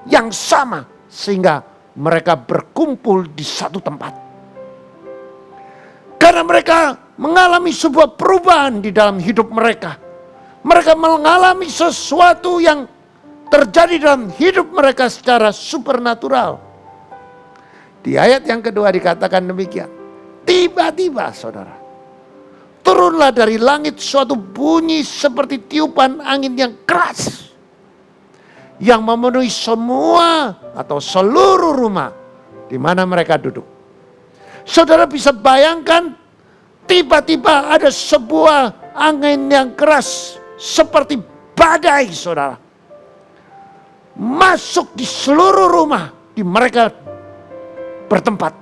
yang sama, sehingga mereka berkumpul di satu tempat. Karena mereka mengalami sebuah perubahan di dalam hidup mereka. Mereka mengalami sesuatu yang terjadi dalam hidup mereka secara supernatural. Di ayat yang kedua dikatakan demikian. Tiba-tiba, saudara, turunlah dari langit suatu bunyi seperti tiupan angin yang keras, yang memenuhi semua atau seluruh rumah di mana mereka duduk. Saudara bisa bayangkan, tiba-tiba ada sebuah angin yang keras seperti badai, saudara, masuk di seluruh rumah di mereka bertempat.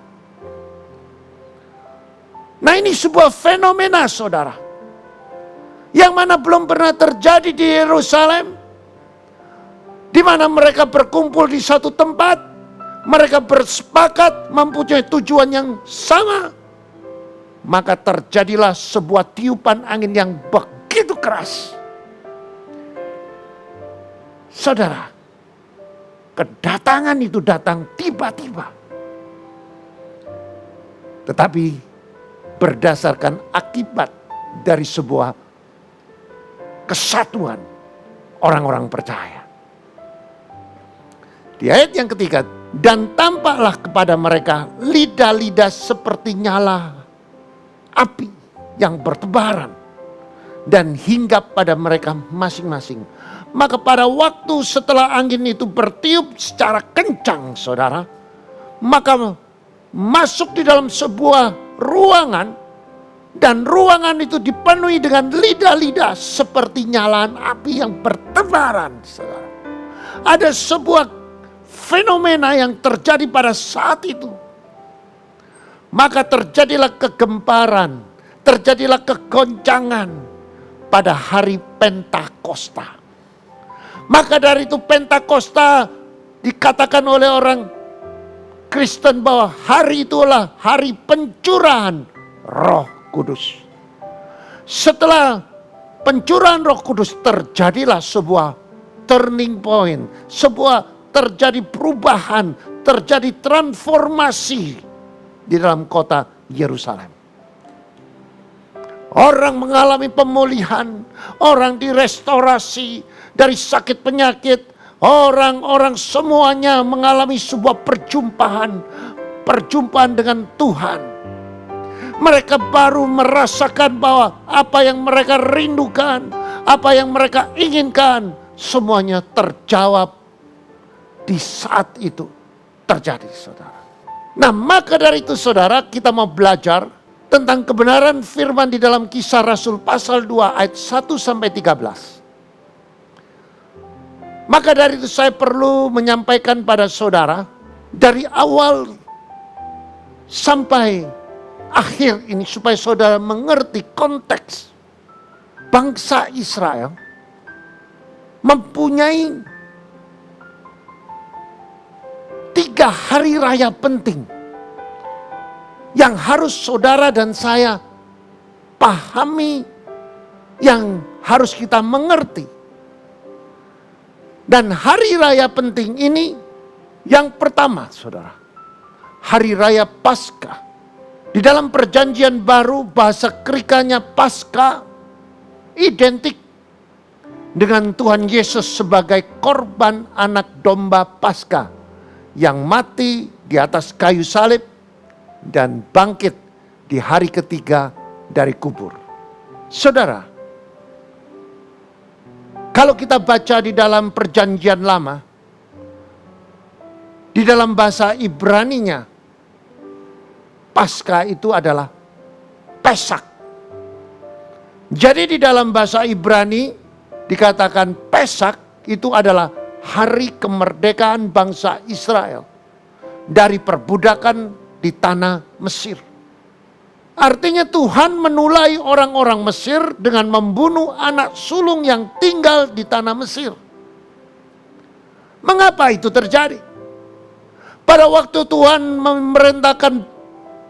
Nah, ini sebuah fenomena, saudara, yang mana belum pernah terjadi di Yerusalem, di mana mereka berkumpul di satu tempat, mereka bersepakat mempunyai tujuan yang sama, maka terjadilah sebuah tiupan angin yang begitu keras. Saudara, kedatangan itu datang tiba-tiba, tetapi berdasarkan akibat dari sebuah kesatuan orang-orang percaya. Di ayat yang ketiga, dan tampaklah kepada mereka lidah-lidah seperti nyala api yang bertebaran dan hinggap pada mereka masing-masing. Maka pada waktu setelah angin itu bertiup secara kencang, saudara, maka masuk di dalam sebuah ruangan, dan ruangan itu dipenuhi dengan lidah-lidah seperti nyalaan api yang bertebaran, saudara. Ada sebuah fenomena yang terjadi pada saat itu. Maka terjadilah kegemparan, terjadilah kegoncangan pada hari Pentakosta. Maka dari itu Pentakosta dikatakan oleh orang Kristen bahwa hari itulah hari pencurahan Roh Kudus. Setelah pencurahan Roh Kudus terjadilah sebuah turning point, sebuah terjadi perubahan, terjadi transformasi di dalam kota Yerusalem. Orang mengalami pemulihan, orang direstorasi dari sakit penyakit, orang-orang semuanya mengalami sebuah perjumpaan dengan Tuhan. Mereka baru merasakan bahwa apa yang mereka rindukan, apa yang mereka inginkan, semuanya terjawab di saat itu terjadi, saudara. Nah, maka dari itu, saudara, kita mau belajar tentang kebenaran firman di dalam Kisah Rasul pasal 2 ayat 1 sampai 13. Maka dari itu saya perlu menyampaikan pada saudara dari awal sampai akhir ini supaya saudara mengerti konteks bangsa Israel mempunyai 3 hari raya penting yang harus saudara dan saya pahami, yang harus kita mengerti. Dan hari raya penting ini yang pertama, saudara, hari raya Paskah. Di dalam perjanjian baru bahasa Greek-nya Paskah identik dengan Tuhan Yesus sebagai korban anak domba Paskah yang mati di atas kayu salib dan bangkit di hari ketiga dari kubur. Saudara, kalau kita baca di dalam perjanjian lama, di dalam bahasa Ibraninya, Paskah itu adalah Pesak. Jadi di dalam bahasa Ibrani dikatakan Pesak itu adalah hari kemerdekaan bangsa Israel dari perbudakan di tanah Mesir. Artinya Tuhan menulai orang-orang Mesir dengan membunuh anak sulung yang tinggal di tanah Mesir. Mengapa itu terjadi? Pada waktu Tuhan memerintahkan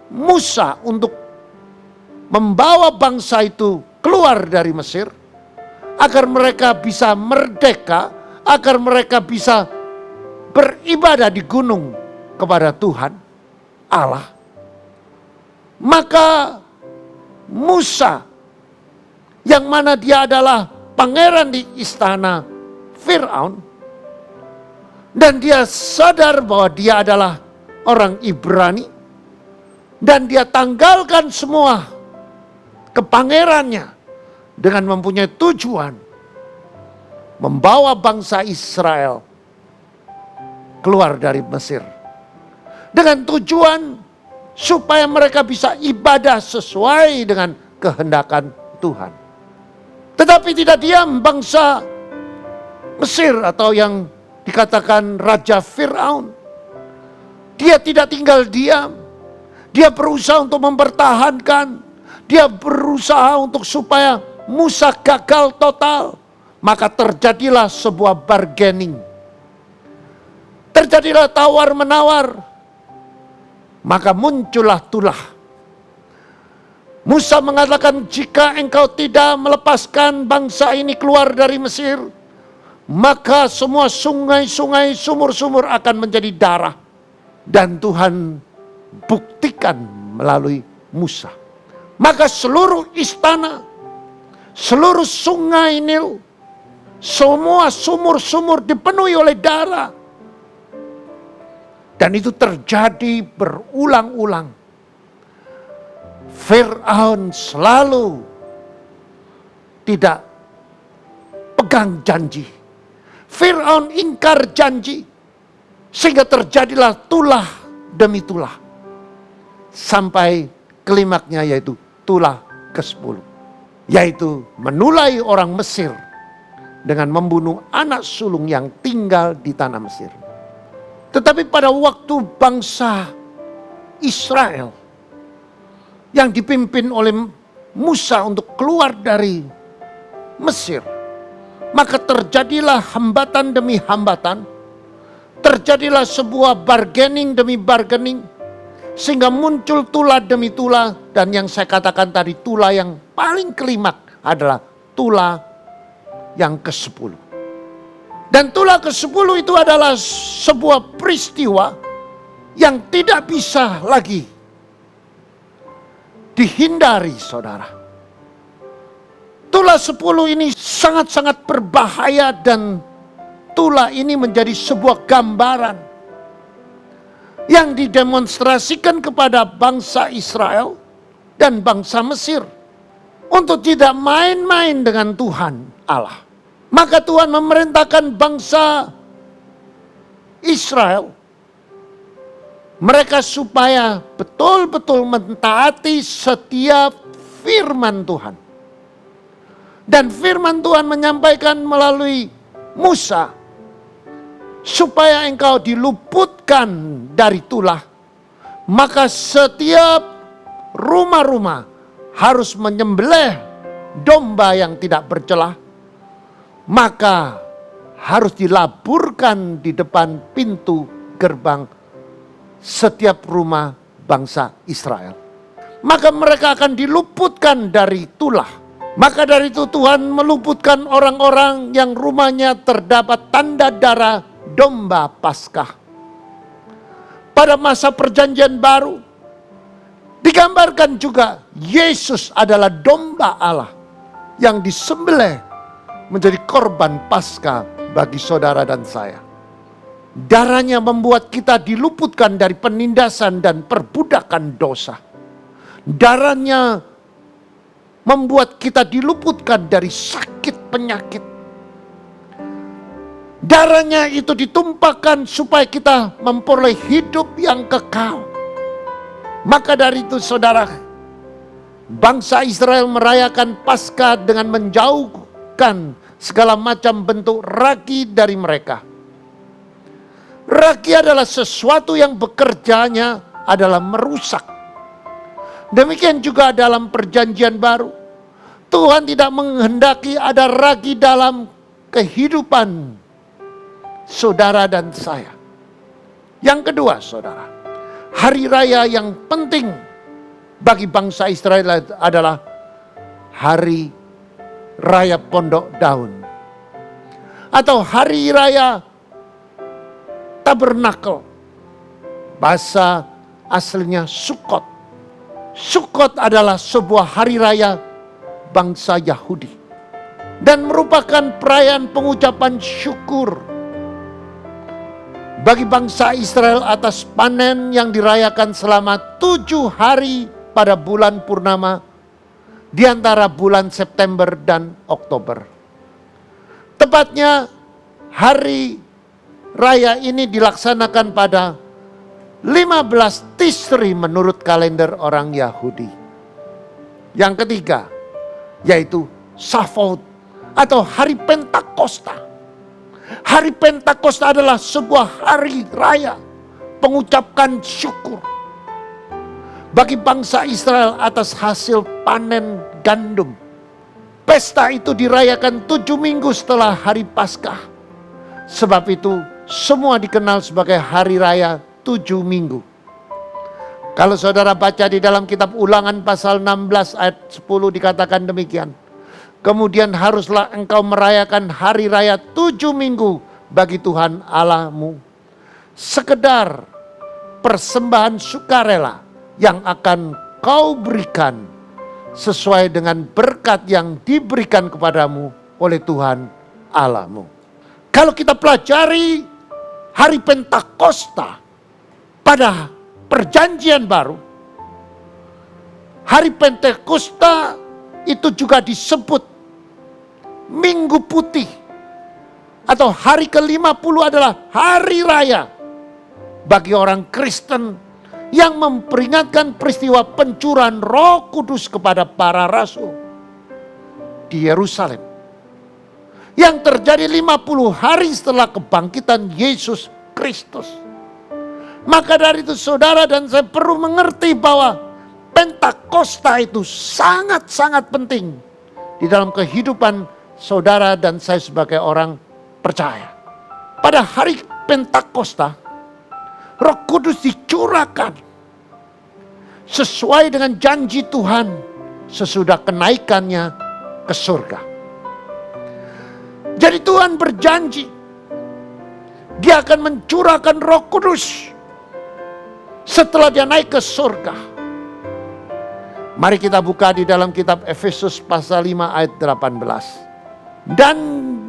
Musa untuk membawa bangsa itu keluar dari Mesir, agar mereka bisa merdeka, agar mereka bisa beribadah di gunung kepada Tuhan Allah. Maka Musa, yang mana dia adalah pangeran di istana Firaun, dan dia sadar bahwa dia adalah orang Ibrani, dan dia tanggalkan semua kepangerannya dengan mempunyai tujuan membawa bangsa Israel keluar dari Mesir, dengan tujuan supaya mereka bisa ibadah sesuai dengan kehendakan Tuhan. Tetapi tidak diam bangsa Mesir atau yang dikatakan Raja Firaun. Dia tidak tinggal diam. Dia berusaha untuk mempertahankan. Dia berusaha untuk supaya Musa gagal total. Maka terjadilah sebuah bargaining. Terjadilah tawar-menawar. Maka muncullah tulah. Musa mengatakan, jika engkau tidak melepaskan bangsa ini keluar dari Mesir, maka semua sungai-sungai, sumur-sumur akan menjadi darah. Dan Tuhan buktikan melalui Musa. Maka seluruh istana, seluruh sungai Nil, semua sumur-sumur dipenuhi oleh darah. Dan itu terjadi berulang-ulang. Firaun selalu tidak pegang janji. Fir'aun ingkar janji, sehingga terjadilah tulah demi tulah. Sampai klimaknya yaitu tulah ke-10. Yaitu menulai orang Mesir dengan membunuh anak sulung yang tinggal di tanah Mesir. Tetapi pada waktu bangsa Israel yang dipimpin oleh Musa untuk keluar dari Mesir, maka terjadilah hambatan demi hambatan, terjadilah sebuah bargaining demi bargaining, sehingga muncul tulah demi tulah, dan yang saya katakan tadi tulah yang paling klimak adalah tulah yang ke-10. Dan tulah ke-10 itu adalah sebuah peristiwa yang tidak bisa lagi dihindari, saudara. Tulah 10 ini sangat-sangat berbahaya, dan tulah ini menjadi sebuah gambaran yang didemonstrasikan kepada bangsa Israel dan bangsa Mesir untuk tidak main-main dengan Tuhan Allah. Maka Tuhan memerintahkan bangsa Israel mereka supaya betul-betul mentaati setiap firman Tuhan. Dan firman Tuhan menyampaikan melalui Musa, supaya engkau diluputkan dari tulah, maka setiap rumah-rumah harus menyembelih domba yang tidak bercelah, maka harus dilaburkan di depan pintu gerbang setiap rumah bangsa Israel. Maka mereka akan diluputkan dari tulah. Maka dari itu Tuhan meluputkan orang-orang yang rumahnya terdapat tanda darah domba Paskah. Pada masa perjanjian baru digambarkan juga Yesus adalah domba Allah yang disembelih menjadi korban Paskah bagi saudara dan saya. Darahnya membuat kita diluputkan dari penindasan dan perbudakan dosa. Darahnya membuat kita diluputkan dari sakit penyakit. Darahnya itu ditumpahkan supaya kita memperoleh hidup yang kekal. Maka dari itu saudara, bangsa Israel merayakan Paskah dengan menjauhkan segala macam bentuk ragi dari mereka. Ragi adalah sesuatu yang bekerjanya adalah merusak. Demikian juga dalam perjanjian baru. Tuhan tidak menghendaki ada ragi dalam kehidupan saudara dan saya. Yang kedua saudara, hari raya yang penting bagi bangsa Israel adalah hari raya Pondok Daun. Atau hari raya Tabernakel. Bahasa aslinya Sukkot. Sukkot adalah sebuah hari raya bangsa Yahudi dan merupakan perayaan pengucapan syukur bagi bangsa Israel atas panen yang dirayakan selama 7 hari pada bulan purnama di antara bulan September dan Oktober. Tepatnya hari raya ini dilaksanakan pada 15 Tisri menurut kalender orang Yahudi. Yang ketiga, yaitu Shavuot atau hari Pentakosta. Hari Pentakosta adalah sebuah hari raya pengucapan syukur bagi bangsa Israel atas hasil panen gandum. Pesta itu dirayakan 7 minggu setelah hari Paskah. Sebab itu semua dikenal sebagai hari raya 7 minggu. Kalau saudara baca di dalam kitab Ulangan pasal 16 ayat 10 dikatakan demikian. Kemudian haruslah engkau merayakan hari raya 7 minggu bagi Tuhan Allahmu. Sekedar persembahan sukarela yang akan kau berikan sesuai dengan berkat yang diberikan kepadamu oleh Tuhan Allahmu. Kalau kita pelajari hari Pentakosta pada perjanjian baru, hari Pentakosta itu juga disebut Minggu Putih atau hari ke-50 adalah hari raya bagi orang Kristen yang memperingatkan peristiwa pencurahan Roh Kudus kepada para rasul di Yerusalem. Yang terjadi 50 hari setelah kebangkitan Yesus Kristus. Maka dari itu saudara dan saya perlu mengerti bahwa Pentakosta itu sangat-sangat penting di dalam kehidupan saudara dan saya sebagai orang percaya. Pada hari Pentakosta, Roh Kudus dicurahkan sesuai dengan janji Tuhan sesudah kenaikannya ke surga. Jadi Tuhan berjanji Dia akan mencurahkan Roh Kudus setelah Dia naik ke surga. Mari kita buka di dalam kitab Efesus pasal 5 ayat 18. Dan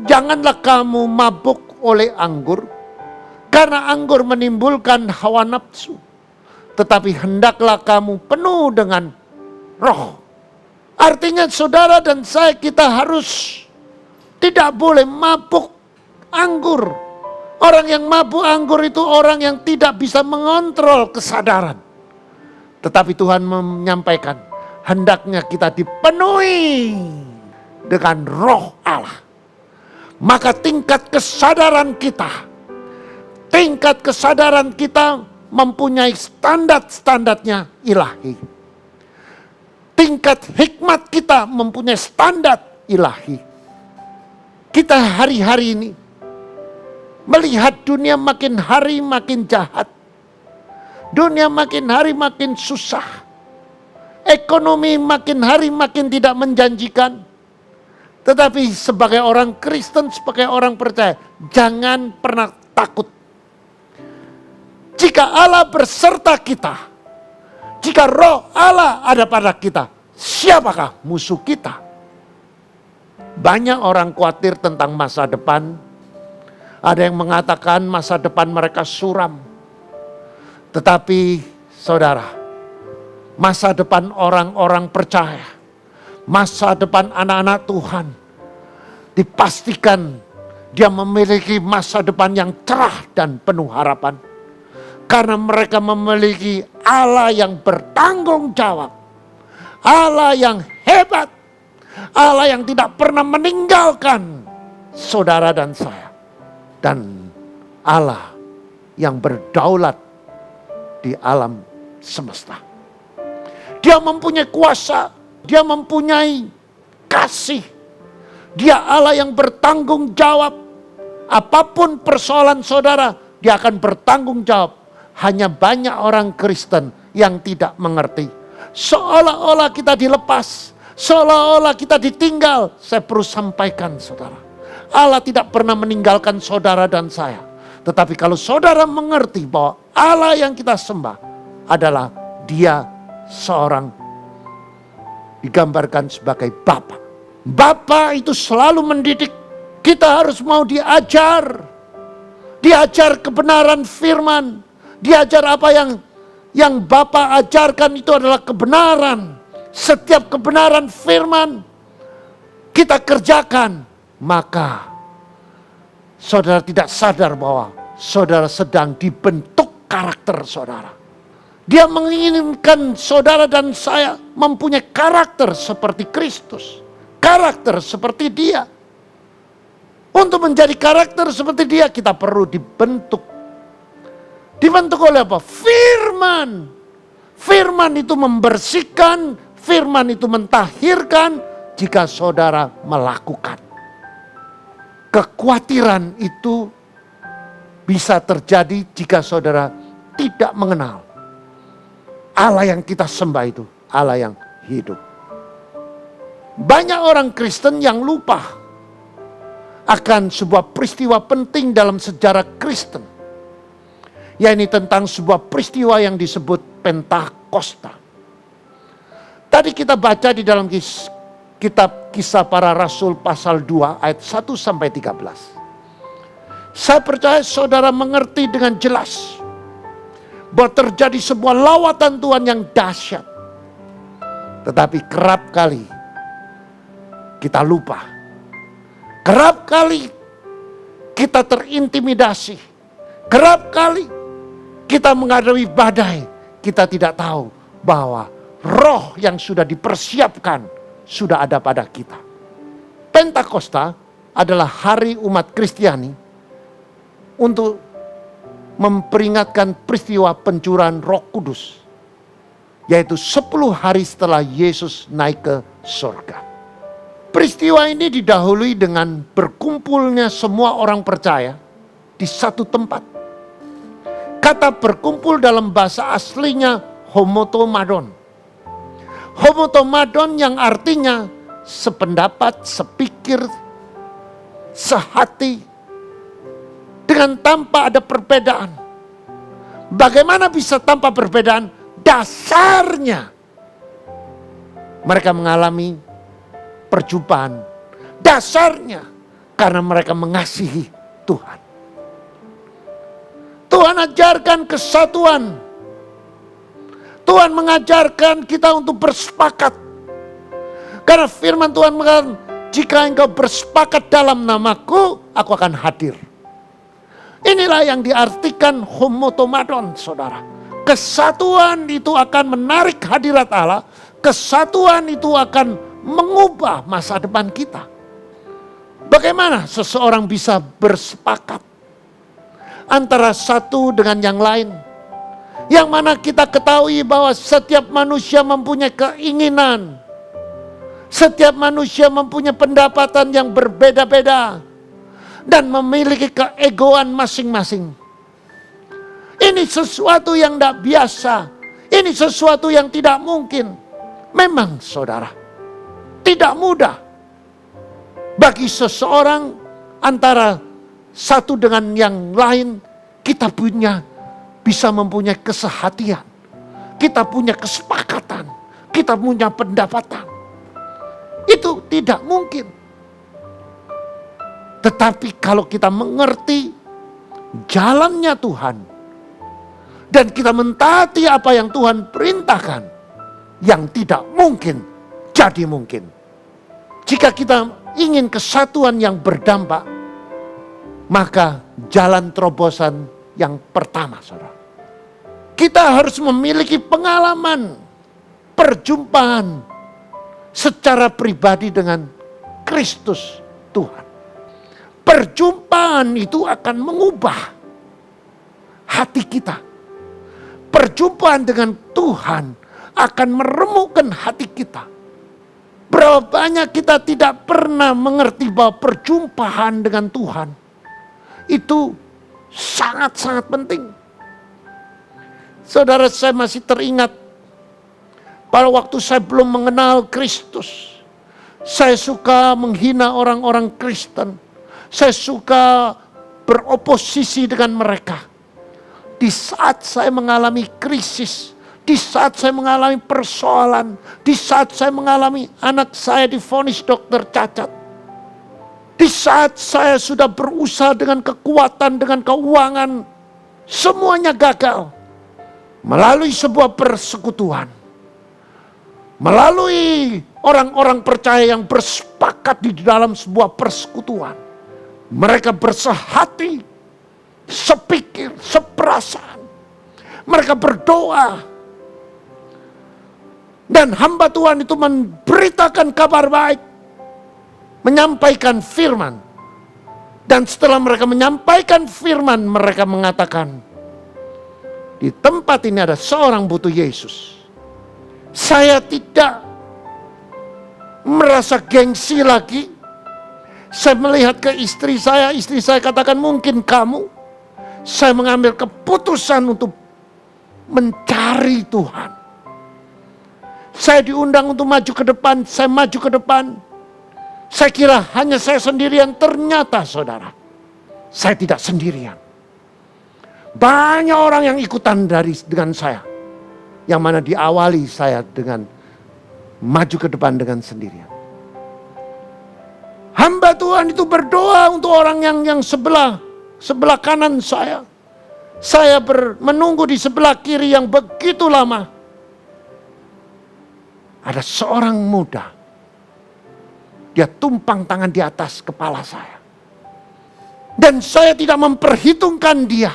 janganlah kamu mabuk oleh anggur, karena anggur menimbulkan hawa nafsu. Tetapi hendaklah kamu penuh dengan roh. Artinya saudara dan saya kita harus tidak boleh mabuk anggur. Orang yang mabuk anggur itu orang yang tidak bisa mengontrol kesadaran. Tetapi Tuhan menyampaikan, hendaknya kita dipenuhi dengan roh Allah. Maka tingkat kesadaran kita mempunyai standar-standarnya ilahi. Tingkat hikmat kita mempunyai standar ilahi. Kita hari-hari ini melihat dunia makin hari makin jahat. Dunia makin hari makin susah. Ekonomi makin hari makin tidak menjanjikan. Tetapi sebagai orang Kristen, sebagai orang percaya, jangan pernah takut. Jika Allah berserta kita, jika roh Allah ada pada kita, siapakah musuh kita? Banyak orang khawatir tentang masa depan. Ada yang mengatakan masa depan mereka suram. Tetapi saudara, masa depan orang-orang percaya, masa depan anak-anak Tuhan, dipastikan dia memiliki masa depan yang cerah dan penuh harapan. Karena mereka memiliki Allah yang bertanggung jawab, Allah yang hebat, Allah yang tidak pernah meninggalkan saudara dan saya. Dan Allah yang berdaulat di alam semesta. Dia mempunyai kuasa, Dia mempunyai kasih. Dia Allah yang bertanggung jawab. Apapun persoalan saudara, Dia akan bertanggung jawab. Hanya banyak orang Kristen yang tidak mengerti. Seolah-olah kita dilepas, seolah-olah kita ditinggal. Saya perlu sampaikan saudara, Allah tidak pernah meninggalkan saudara dan saya. Tetapi kalau saudara mengerti bahwa Allah yang kita sembah adalah Dia seorang digambarkan sebagai Bapa. Bapa itu selalu mendidik. Kita harus mau diajar. Diajar kebenaran firman. Diajar apa yang Bapa ajarkan itu adalah kebenaran. Setiap kebenaran firman kita kerjakan. Maka saudara tidak sadar bahwa saudara sedang dibentuk karakter saudara. Dia menginginkan saudara dan saya mempunyai karakter seperti Kristus. Karakter seperti Dia. Untuk menjadi karakter seperti Dia kita perlu dibentuk. Dibentuk oleh apa? Firman. Firman itu membersihkan, firman itu mentahirkan jika saudara melakukan. Kekhawatiran itu bisa terjadi jika saudara tidak mengenal Allah yang kita sembah itu, Allah yang hidup. Banyak orang Kristen yang lupa akan sebuah peristiwa penting dalam sejarah Kristen. Yaitu tentang sebuah peristiwa yang disebut Pentakosta. Tadi kita baca di dalam kitab Kisah Para Rasul pasal 2 ayat 1 sampai 13. Saya percaya saudara mengerti dengan jelas bahwa terjadi sebuah lawatan Tuhan yang dahsyat. Tetapi kerap kali kita lupa Kerap kali kita terintimidasi. Kerap kali kita menghadapi badai. Kita tidak tahu bahwa roh yang sudah dipersiapkan sudah ada pada kita. Pentakosta adalah hari umat Kristiani untuk memperingatkan peristiwa pencurahan Roh Kudus, yaitu 10 hari setelah Yesus naik ke surga. Peristiwa ini didahului dengan berkumpulnya semua orang percaya di satu tempat. Kata berkumpul dalam bahasa aslinya homotomadon. Homotomadon yang artinya sependapat, sepikir, sehati, dengan tanpa ada perbedaan. Bagaimana bisa tanpa perbedaan? Dasarnya mereka mengalami perjumpaan. Dasarnya karena mereka mengasihi Tuhan. Tuhan ajarkan kesatuan. Tuhan mengajarkan kita untuk bersepakat. Karena firman Tuhan mengatakan, jika engkau bersepakat dalam namaku, aku akan hadir. Inilah yang diartikan homotomadon, saudara. Kesatuan itu akan menarik hadirat Allah. Kesatuan itu akan mengubah masa depan kita. Bagaimana seseorang bisa bersepakat antara satu dengan yang lain? Yang mana kita ketahui bahwa setiap manusia mempunyai keinginan. Setiap manusia mempunyai pendapatan yang berbeda-beda. Dan memiliki keegoan masing-masing. Ini sesuatu yang tidak biasa. Ini sesuatu yang tidak mungkin. Memang saudara, tidak mudah bagi seseorang antara satu dengan yang lain. Kita bisa mempunyai kesehatian. Kita punya kesepakatan. Kita punya pendapatan. Itu tidak mungkin. Tetapi kalau kita mengerti jalannya Tuhan. Dan kita mentaati apa yang Tuhan perintahkan. Yang tidak mungkin jadi mungkin. Jika kita ingin kesatuan yang berdampak. Maka jalan terobosan yang pertama, saudara. Kita harus memiliki pengalaman perjumpaan secara pribadi dengan Kristus Tuhan. Perjumpaan itu akan mengubah hati kita. Perjumpaan dengan Tuhan akan meremukkan hati kita. Berapa banyak kita tidak pernah mengerti bahwa perjumpaan dengan Tuhan itu sangat-sangat penting. Saudara, saya masih teringat pada waktu saya belum mengenal Kristus. Saya suka menghina orang-orang Kristen. Saya suka beroposisi dengan mereka. Di saat saya mengalami krisis, di saat saya mengalami persoalan, di saat saya mengalami anak saya divonis dokter cacat, di saat saya sudah berusaha dengan kekuatan, dengan keuangan, semuanya gagal. Melalui sebuah persekutuan, melalui orang-orang percaya yang bersepakat di dalam sebuah persekutuan, mereka bersehati, sepikir, seperasaan. Mereka berdoa. Dan hamba Tuhan itu memberitakan kabar baik. Menyampaikan firman. Dan setelah mereka menyampaikan firman, mereka mengatakan, di tempat ini ada seorang butuh Yesus. Saya tidak merasa gengsi lagi. Saya melihat ke istri saya katakan mungkin kamu. Saya mengambil keputusan untuk mencari Tuhan. Saya diundang untuk maju ke depan, saya maju ke depan. Saya kira hanya saya sendirian, ternyata saudara, saya tidak sendirian. Banyak orang yang ikutan dengan saya. Yang mana diawali saya dengan maju ke depan dengan sendirian. Hamba Tuhan itu berdoa untuk orang yang sebelah kanan saya. Saya menunggu di sebelah kiri yang begitu lama. Ada seorang muda. Dia tumpang tangan di atas kepala saya. Dan saya tidak memperhitungkan dia.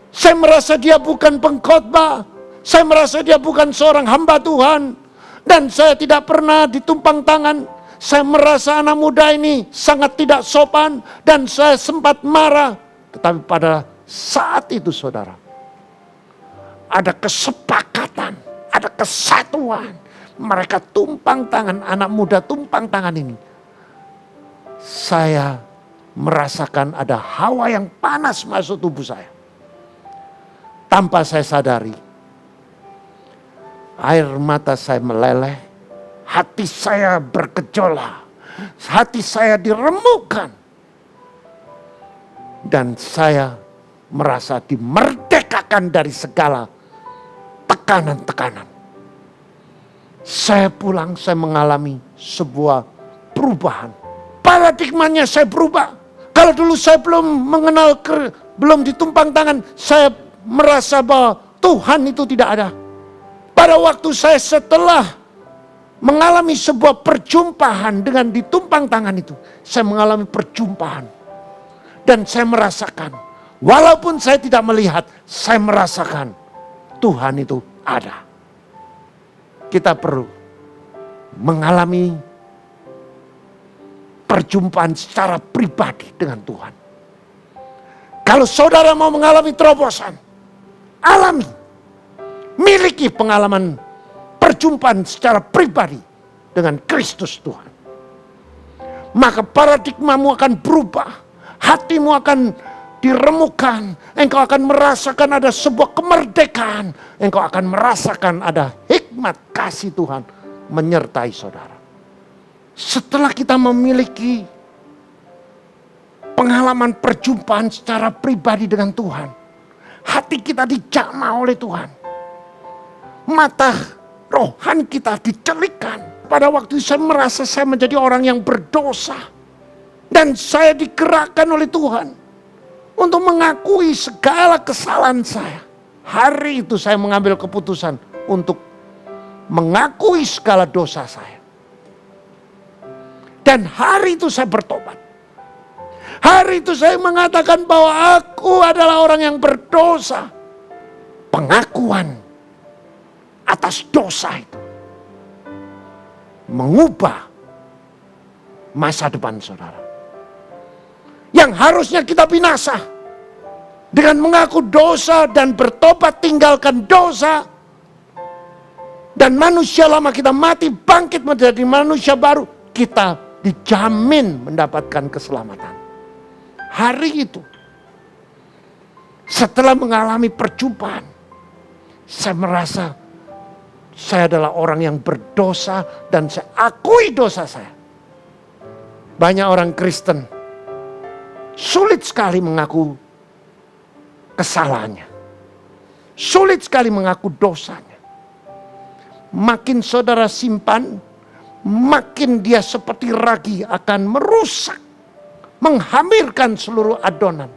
Saya merasa dia bukan pengkhotbah. Saya merasa dia bukan seorang hamba Tuhan. Dan saya tidak pernah ditumpang tangan. Saya merasa anak muda ini sangat tidak sopan. Dan saya sempat marah. Tetapi pada saat itu saudara, ada kesepakatan, ada kesatuan. Mereka tumpang tangan, anak muda tumpang tangan ini. Saya merasakan ada hawa yang panas masuk tubuh saya. Tanpa saya sadari, air mata saya meleleh, hati saya bergejolak, hati saya diremukkan. Dan saya merasa dimerdekakan dari segala tekanan-tekanan. Saya pulang, saya mengalami sebuah perubahan. Paradigmanya saya berubah. Kalau dulu saya belum mengenal, belum ditumpang tangan, saya merasa bahwa Tuhan itu tidak ada. Pada waktu saya setelah mengalami sebuah perjumpaan dengan ditumpang tangan itu, saya mengalami perjumpaan. Dan saya merasakan, walaupun saya tidak melihat, saya merasakan Tuhan itu ada. Kita perlu mengalami perjumpaan secara pribadi dengan Tuhan. Kalau saudara mau mengalami terobosan, alami, miliki pengalaman perjumpaan secara pribadi dengan Kristus Tuhan. Maka paradigmamu akan berubah, hatimu akan diremukkan, engkau akan merasakan ada sebuah kemerdekaan, engkau akan merasakan ada hikmat kasih Tuhan menyertai saudara. Setelah kita memiliki pengalaman perjumpaan secara pribadi dengan Tuhan, hati kita dijamah oleh Tuhan, mata rohani kita dicelikkan. Pada waktu saya merasa saya menjadi orang yang berdosa, dan saya digerakkan oleh Tuhan untuk mengakui segala kesalahan saya. Hari itu saya mengambil keputusan untuk mengakui segala dosa saya. Dan hari itu saya bertobat. Hari itu saya mengatakan bahwa aku adalah orang yang berdosa. Pengakuan atas dosa itu mengubah masa depan saudara. Yang harusnya kita binasa dengan mengaku dosa dan bertobat tinggalkan dosa. Dan manusia lama kita mati bangkit menjadi manusia baru. Kita dijamin mendapatkan keselamatan. Hari itu setelah mengalami perjumpaan, saya merasa saya adalah orang yang berdosa dan saya akui dosa saya. Banyak orang Kristen sulit sekali mengaku kesalahannya. Sulit sekali mengaku dosanya. Makin saudara simpan, makin dia seperti ragi akan merusak, menghamirkan seluruh adonan.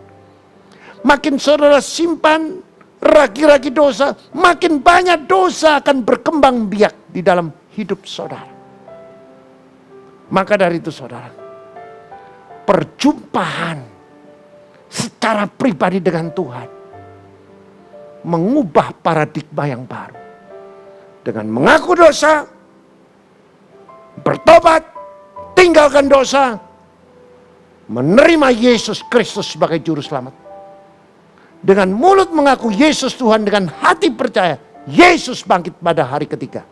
Makin saudara simpan ragi-ragi dosa, makin banyak dosa akan berkembang biak di dalam hidup saudara. Maka dari itu saudara, perjumpaan secara pribadi dengan Tuhan mengubah paradigma yang baru. Dengan mengaku dosa, bertobat, tinggalkan dosa, menerima Yesus Kristus sebagai juru selamat. Dengan mulut mengaku Yesus Tuhan, dengan hati percaya Yesus bangkit pada hari ketiga.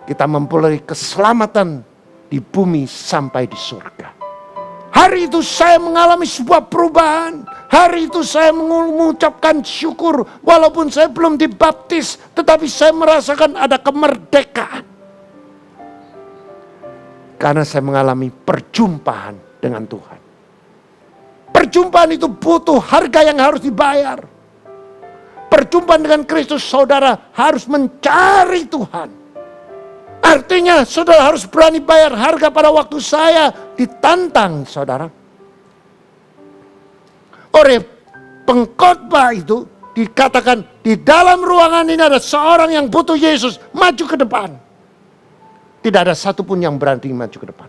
Kita memperoleh keselamatan di bumi sampai di surga. Hari itu saya mengalami sebuah perubahan. Hari itu saya mengucapkan syukur. Walaupun saya belum dibaptis, tetapi saya merasakan ada kemerdekaan. Karena saya mengalami perjumpaan dengan Tuhan. Perjumpaan itu butuh harga yang harus dibayar. Perjumpaan dengan Kristus, saudara harus mencari Tuhan. Artinya saudara harus berani bayar harga. Pada waktu saya ditantang saudara oleh pengkhotbah itu, dikatakan di dalam ruangan ini ada seorang yang butuh Yesus, maju ke depan. Tidak ada satupun yang berani maju ke depan.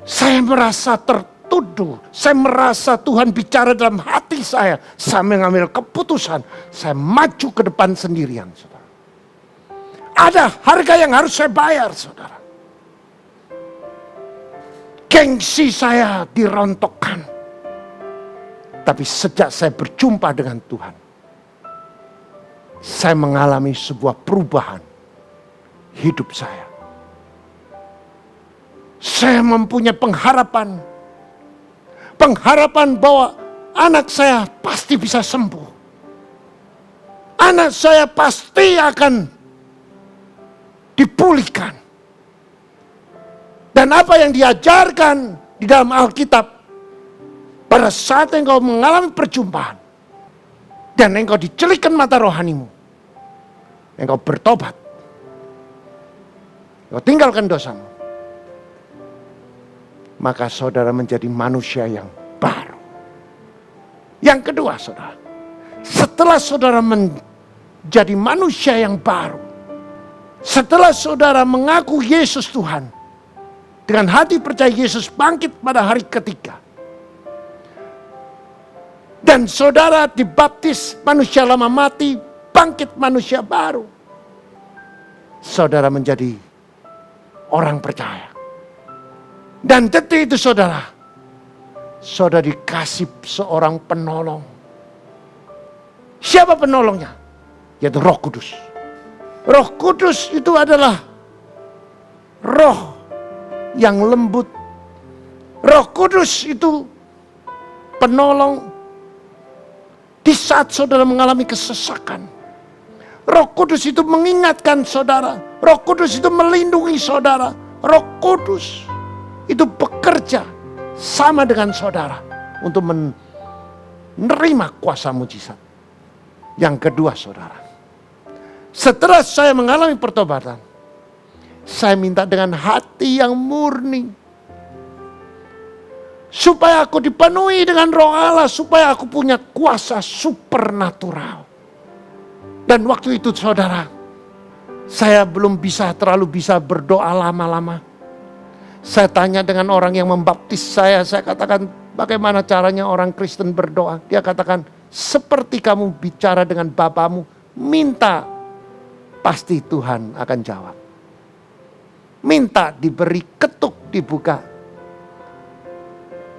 Saya merasa tertuduh. Saya merasa Tuhan bicara dalam hati saya. Saya mengambil keputusan. Saya maju ke depan sendirian, saudara. Ada harga yang harus saya bayar, saudara. Gengsi saya dirontokkan. Tapi sejak saya berjumpa dengan Tuhan, saya mengalami sebuah perubahan hidup saya. Saya mempunyai pengharapan. Pengharapan bahwa anak saya pasti bisa sembuh. Anak saya pasti akan dipulihkan. Dan apa yang diajarkan di dalam Alkitab, pada saat engkau mengalami perjumpaan dan engkau dicelikkan mata rohanimu, engkau bertobat, engkau tinggalkan dosamu, maka saudara menjadi manusia yang baru. Yang kedua, saudara, setelah saudara menjadi manusia yang baru, setelah saudara mengaku Yesus Tuhan, dengan hati percaya Yesus bangkit pada hari ketiga, dan saudara dibaptis manusia lama mati, bangkit manusia baru, saudara menjadi orang percaya. Dan detik itu saudara dikasih seorang penolong. Siapa penolongnya? Yaitu Roh Kudus. Roh Kudus itu adalah roh yang lembut. Roh Kudus itu penolong di saat saudara mengalami kesesakan. Roh Kudus itu mengingatkan saudara. Roh Kudus itu melindungi saudara. Roh Kudus itu bekerja sama dengan saudara untuk menerima kuasa mujizat. Yang kedua, saudara, setelah saya mengalami pertobatan, saya minta dengan hati yang murni, supaya aku dipenuhi dengan Roh Allah, supaya aku punya kuasa supernatural. Dan waktu itu saudara, saya belum terlalu bisa berdoa lama-lama. Saya tanya dengan orang yang membaptis saya katakan, bagaimana caranya orang Kristen berdoa? Dia katakan, seperti kamu bicara dengan bapamu, minta, pasti Tuhan akan jawab. Minta diberi, ketuk dibuka.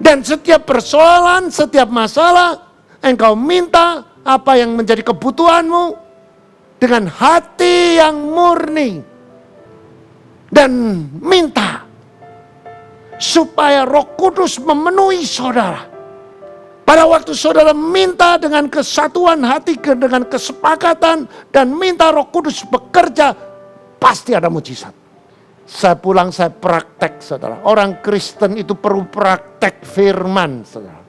Dan setiap persoalan, setiap masalah, engkau minta apa yang menjadi kebutuhanmu dengan hati yang murni. Dan minta supaya Roh Kudus memenuhi saudara. Pada waktu saudara minta dengan kesatuan hati, dengan kesepakatan, dan minta Roh Kudus bekerja, pasti ada mujizat. Saya pulang, saya praktek, saudara. Orang Kristen itu perlu praktek firman, saudara.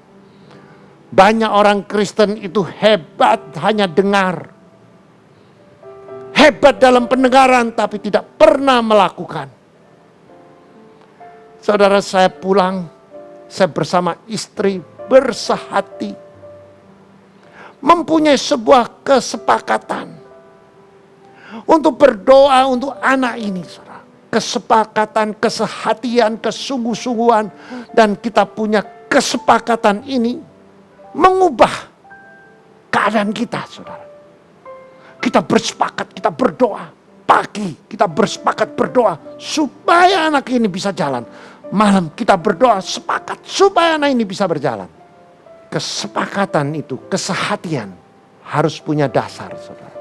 Banyak orang Kristen itu hebat hanya dengar. Hebat dalam pendengaran tapi tidak pernah melakukan. Saudara, saya pulang, saya bersama istri bersehati. Mempunyai sebuah kesepakatan untuk berdoa untuk anak ini, saudara. Kesepakatan, kesehatian, kesungguh-sungguhan. Dan kita punya kesepakatan ini mengubah keadaan kita, saudara. Kita bersepakat, kita berdoa. Pagi kita bersepakat berdoa supaya anak ini bisa jalan. Malam kita berdoa sepakat supaya anak ini bisa berjalan. Kesepakatan itu, kesehatian harus punya dasar, saudara.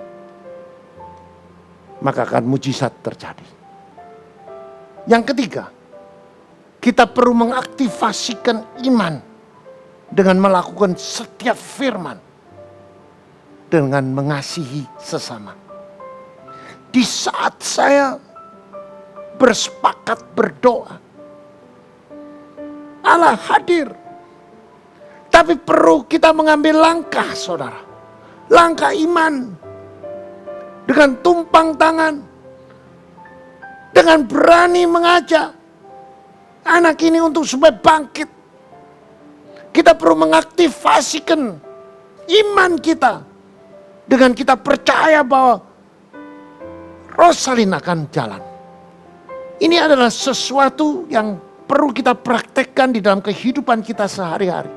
Maka akan mujizat terjadi. Yang ketiga, kita perlu mengaktifasikan iman dengan melakukan setiap firman, dengan mengasihi sesama. Di saat saya bersepakat berdoa, Allah hadir. Tapi perlu kita mengambil langkah, saudara. Langkah iman. Dengan tumpang tangan. Dengan berani mengajak anak ini untuk supaya bangkit. Kita perlu mengaktifasikan iman kita. Dengan kita percaya bahwa Rosalin akan jalan. Ini adalah sesuatu yang perlu kita praktekkan di dalam kehidupan kita sehari-hari.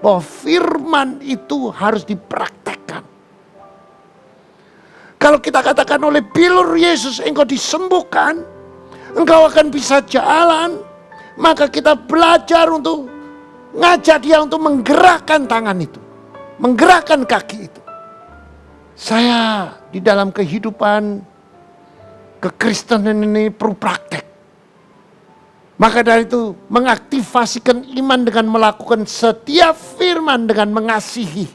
Bahwa firman itu harus dipraktekkan. Kalau kita katakan oleh bilur Yesus engkau disembuhkan, engkau akan bisa jalan, maka kita belajar untuk ngajak dia untuk menggerakkan tangan itu, menggerakkan kaki itu. Saya di dalam kehidupan kekristenan ini perlu praktek. Maka dari itu mengaktifasikan iman dengan melakukan setiap firman dengan mengasihi.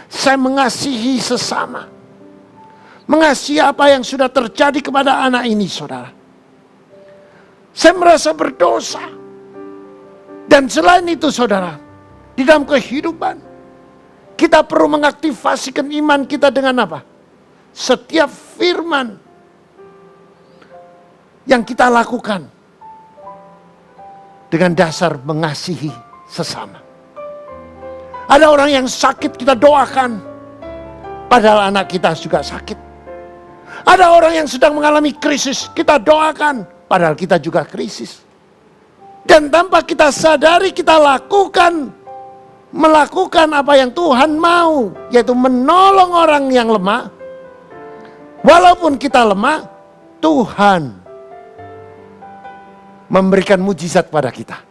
Saya mengasihi sesama. Mengasihi apa yang sudah terjadi kepada anak ini, saudara. Saya merasa berdosa. Dan selain itu, saudara, di dalam kehidupan kita perlu mengaktifasikan iman kita dengan apa? Setiap firman yang kita lakukan dengan dasar mengasihi sesama. Ada orang yang sakit kita doakan, padahal anak kita juga sakit. Ada orang yang sedang mengalami krisis, kita doakan, padahal kita juga krisis. Dan tanpa kita sadari kita melakukan apa yang Tuhan mau, yaitu menolong orang yang lemah. Walaupun kita lemah, Tuhan memberikan mujizat pada kita.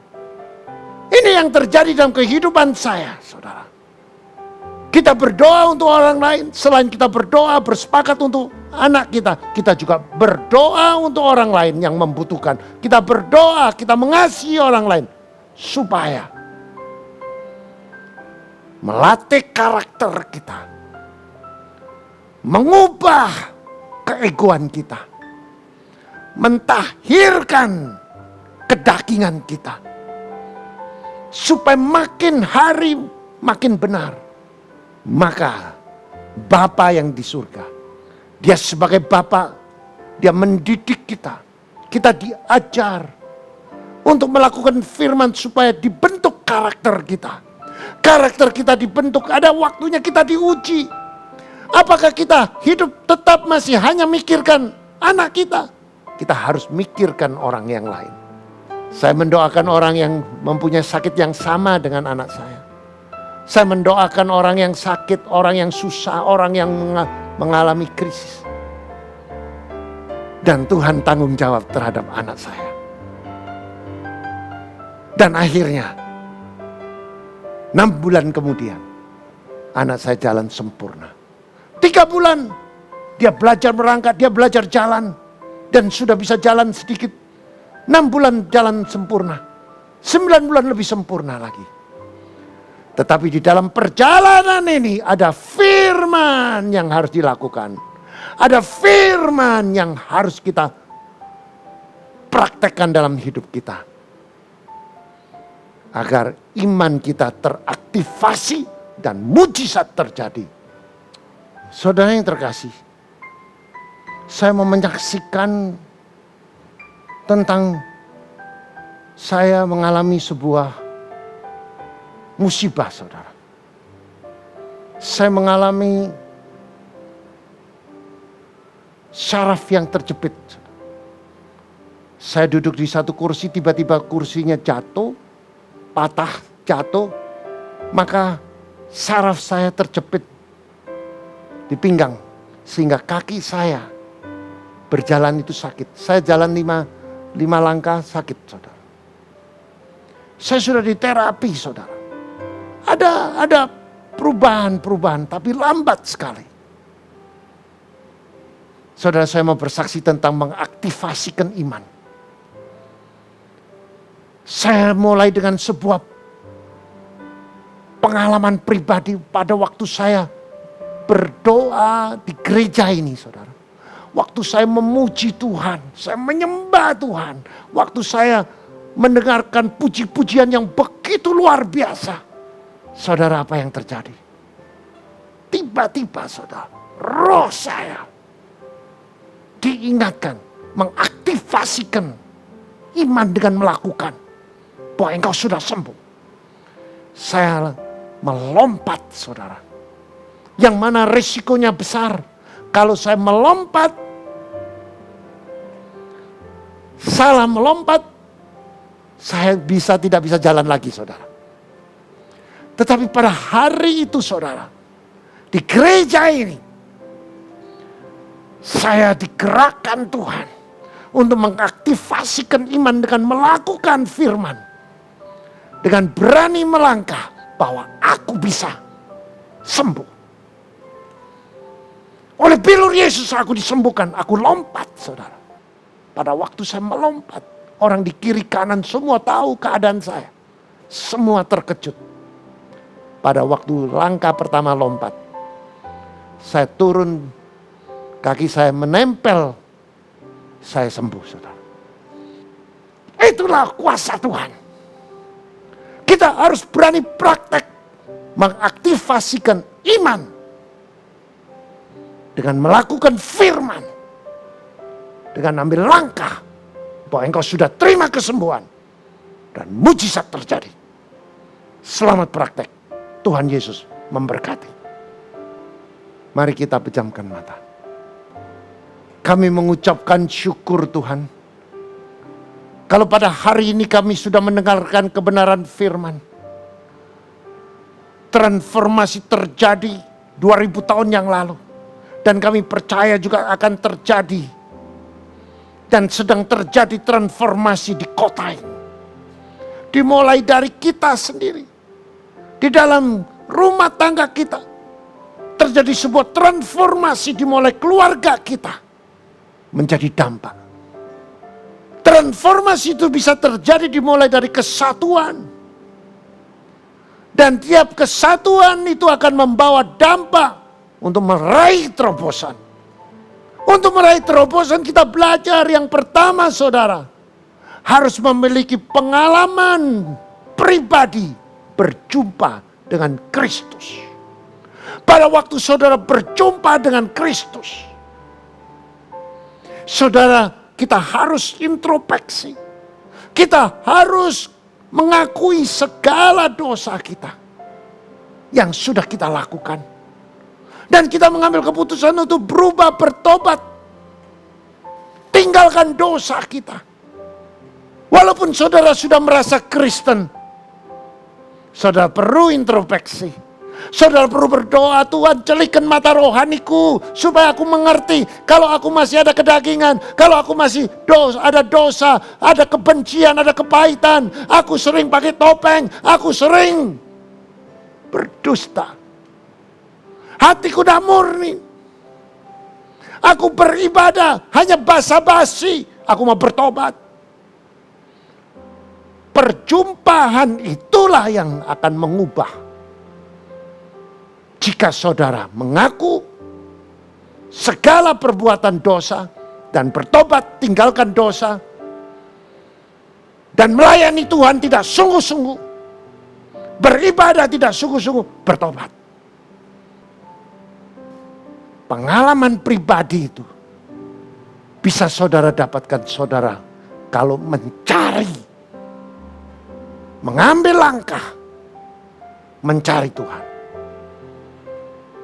Ini yang terjadi dalam kehidupan saya, saudara. Kita berdoa untuk orang lain, selain kita berdoa bersepakat untuk anak kita, kita juga berdoa untuk orang lain yang membutuhkan. Kita berdoa, kita mengasihi orang lain supaya melatih karakter kita, mengubah keegoan kita, mentahirkan kedagingan kita, supaya makin hari makin benar. Maka Bapa yang di surga, dia sebagai Bapa, dia mendidik kita. Kita diajar untuk melakukan firman supaya dibentuk karakter kita. Karakter kita dibentuk, ada waktunya kita diuji. Apakah kita hidup tetap masih hanya mikirkan anak kita? Kita harus mikirkan orang yang lain. Saya mendoakan orang yang mempunyai sakit yang sama dengan anak saya. Saya mendoakan orang yang sakit, orang yang susah, orang yang mengalami krisis. Dan Tuhan tanggung jawab terhadap anak saya. Dan akhirnya 6 bulan kemudian anak saya jalan sempurna. 3 bulan dia belajar merangkak, dia belajar jalan. Dan sudah bisa jalan sedikit. 6 bulan jalan sempurna. 9 bulan lebih sempurna lagi. Tetapi di dalam perjalanan ini ada firman yang harus dilakukan. Ada firman yang harus kita praktekkan dalam hidup kita. Agar iman kita teraktivasi dan mujizat terjadi. Saudara yang terkasih, saya mau menyaksikan tentang saya mengalami sebuah musibah, saudara. Saya mengalami syaraf yang terjepit. Saya duduk di satu kursi, tiba-tiba kursinya jatuh, patah, jatuh. Maka syaraf saya terjepit di pinggang. Sehingga kaki saya berjalan itu sakit. Saya jalan 5 langkah sakit, saudara. Saya sudah diterapi, saudara. Ada perubahan, tapi lambat sekali. Saudara, saya mau bersaksi tentang mengaktifasikan iman. Saya mulai dengan sebuah pengalaman pribadi pada waktu saya berdoa di gereja ini, saudara. Waktu saya memuji Tuhan, saya menyembah Tuhan. Waktu saya mendengarkan puji-pujian yang begitu luar biasa. Saudara, apa yang terjadi? Tiba-tiba, saudara, roh saya diingatkan, mengaktifasikan iman dengan melakukan bahwa engkau sudah sembuh. Saya melompat, saudara. Yang mana risikonya besar. Kalau saya melompat, salah melompat, saya tidak bisa jalan lagi, saudara. Tetapi pada hari itu, saudara, di gereja ini, saya digerakkan Tuhan untuk mengaktifasikan iman dengan melakukan firman. Dengan berani melangkah bahwa aku bisa sembuh. Oleh bilur Yesus aku disembuhkan, aku lompat, saudara. Pada waktu saya melompat, orang di kiri kanan semua tahu keadaan saya. Semua terkejut. Pada waktu langkah pertama lompat, saya turun, kaki saya menempel, saya sembuh, saudara. Itulah kuasa Tuhan. Kita harus berani praktek mengaktifasikan iman dengan melakukan firman, dengan ambil langkah bahwa engkau sudah terima kesembuhan dan mujizat terjadi. Selamat praktek. Tuhan Yesus memberkati. Mari kita pejamkan mata. Kami mengucapkan syukur Tuhan. Kalau pada hari ini kami sudah mendengarkan kebenaran firman. Transformasi terjadi 2000 tahun yang lalu. Dan kami percaya juga akan terjadi. Dan sedang terjadi transformasi di kota ini. Dimulai dari kita sendiri. Di dalam rumah tangga kita. Terjadi sebuah transformasi dimulai keluarga kita. Menjadi dampak. Transformasi itu bisa terjadi dimulai dari kesatuan. Dan tiap kesatuan itu akan membawa dampak untuk meraih terobosan. Untuk meraih terobosan kita belajar yang pertama, saudara. Harus memiliki pengalaman pribadi berjumpa dengan Kristus. Pada waktu saudara berjumpa dengan Kristus, saudara, kita harus introspeksi. Kita harus mengakui segala dosa kita yang sudah kita lakukan. Dan kita mengambil keputusan untuk berubah, bertobat. Tinggalkan dosa kita. Walaupun saudara sudah merasa Kristen, saudara perlu introspeksi. Saudara perlu berdoa, Tuhan celikkan mata rohaniku supaya aku mengerti kalau aku masih ada kedagingan, kalau aku masih ada dosa, ada kebencian, ada kepahitan. Aku sering pakai topeng, aku sering berdusta. Hatiku tidak murni. Aku beribadah hanya basa-basi, aku mau bertobat. Perjumpaan itulah yang akan mengubah. Jika saudara mengaku segala perbuatan dosa dan bertobat tinggalkan dosa dan melayani Tuhan tidak sungguh-sungguh, beribadah tidak sungguh-sungguh, bertobat. Pengalaman pribadi itu bisa saudara dapatkan, saudara, kalau mencari, mengambil langkah, mencari Tuhan.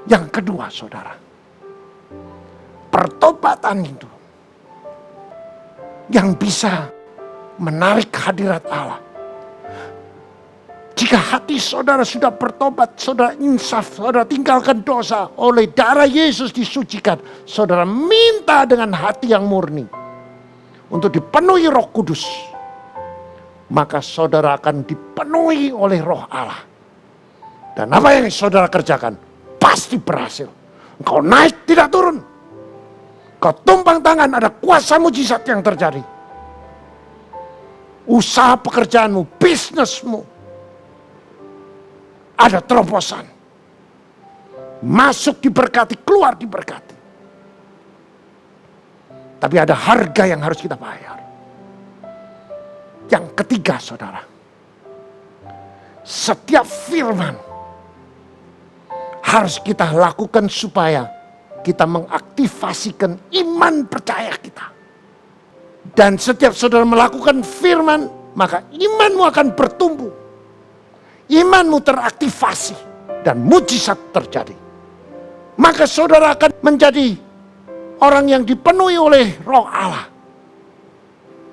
Yang kedua, saudara, pertobatan itu yang bisa menarik hadirat Allah. Jika hati saudara sudah bertobat, saudara insaf, saudara tinggalkan dosa, oleh darah Yesus disucikan, saudara minta dengan hati yang murni untuk dipenuhi Roh Kudus, maka saudara akan dipenuhi oleh Roh Allah. Dan apa yang saudara kerjakan pasti berhasil. Engkau naik tidak turun. Kau tumpang tangan, ada kuasa mujizat yang terjadi. Usaha pekerjaanmu, bisnismu, ada terobosan. Masuk diberkati, keluar diberkati. Tapi ada harga yang harus kita bayar. Yang ketiga, saudara, setiap firman harus kita lakukan supaya kita mengaktifasikan iman percaya kita. Dan setiap saudara melakukan firman, maka imanmu akan bertumbuh. Imanmu teraktivasi dan mujizat terjadi. Maka saudara akan menjadi orang yang dipenuhi oleh Roh Allah.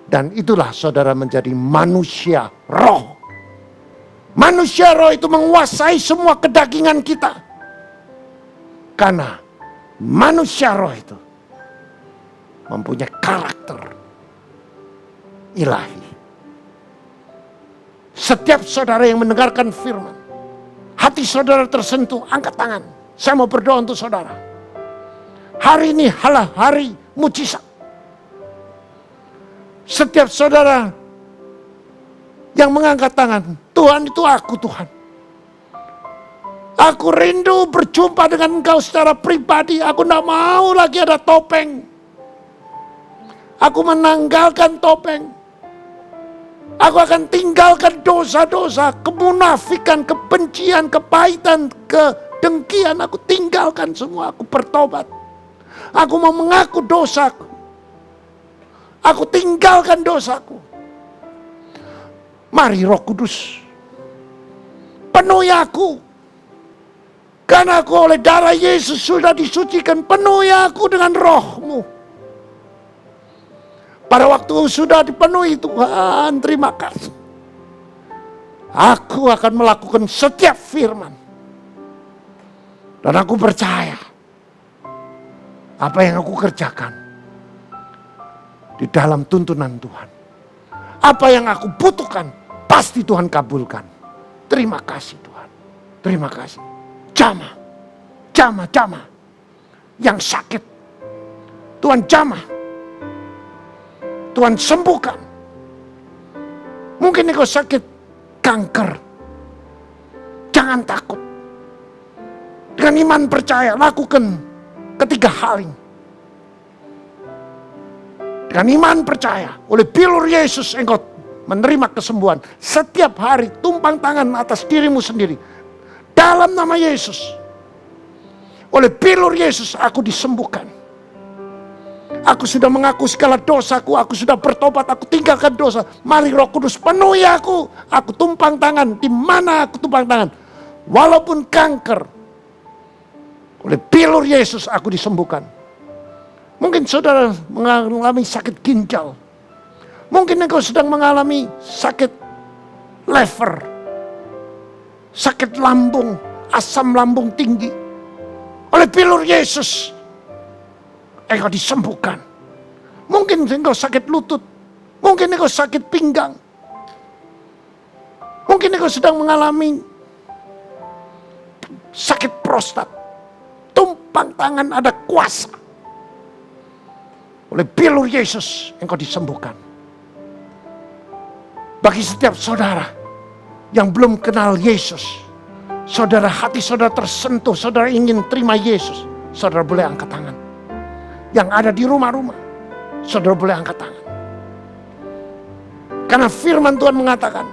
Dan itulah saudara menjadi manusia roh. Manusia roh itu menguasai semua kedagingan kita. Karena manusia roh itu mempunyai karakter ilahi. Setiap saudara yang mendengarkan firman, hati saudara tersentuh, angkat tangan. Saya mau berdoa untuk saudara. Hari ini adalah hari mujizat. Setiap saudara yang mengangkat tangan, Tuhan itu aku Tuhan. Aku rindu berjumpa dengan Engkau secara pribadi. Aku tidak mau lagi ada topeng. Aku menanggalkan topeng. Aku akan tinggalkan dosa-dosa, kemunafikan, kebencian, kepahitan, kedengkian. Aku tinggalkan semua, aku bertobat. Aku mau mengaku dosaku. Aku tinggalkan dosaku. Mari Roh Kudus, penuhi aku. Karena aku oleh darah Yesus sudah disucikan, penuhi aku dengan roh-Mu. Pada waktu sudah dipenuhi Tuhan, terima kasih. Aku akan melakukan setiap firman. Dan aku percaya apa yang aku kerjakan di dalam tuntunan Tuhan. Apa yang aku butuhkan, pasti Tuhan kabulkan. Terima kasih Tuhan. Terima kasih. Jamah. Yang sakit, Tuhan jamah. Tuhan sembuhkan. Mungkin engkau sakit kanker. Jangan takut. Dengan iman percaya, lakukan ketiga hal ini. Dengan iman percaya, oleh bilur Yesus engkau menerima kesembuhan. Setiap hari tumpang tangan atas dirimu sendiri. Dalam nama Yesus. Oleh bilur Yesus aku disembuhkan. Aku sudah mengaku segala dosaku, aku sudah bertobat, aku tinggalkan dosa. Mari Roh Kudus penuhi aku. Aku tumpang tangan, di mana aku tumpang tangan. Walaupun kanker, oleh bilur Yesus aku disembuhkan. Mungkin saudara mengalami sakit ginjal. Mungkin engkau sedang mengalami sakit lever, sakit lambung, asam lambung tinggi. Oleh bilur Yesus engkau disembuhkan. Mungkin engkau sakit lutut, mungkin engkau sakit pinggang, mungkin engkau sedang mengalami sakit prostat. Tumpang tangan ada kuasa. Oleh bilur Yesus engkau disembuhkan. Bagi setiap saudara yang belum kenal Yesus, saudara hati saudara tersentuh, saudara ingin terima Yesus, saudara boleh angkat tangan. Yang ada di rumah-rumah, saudara boleh angkat tangan. Karena firman Tuhan mengatakan,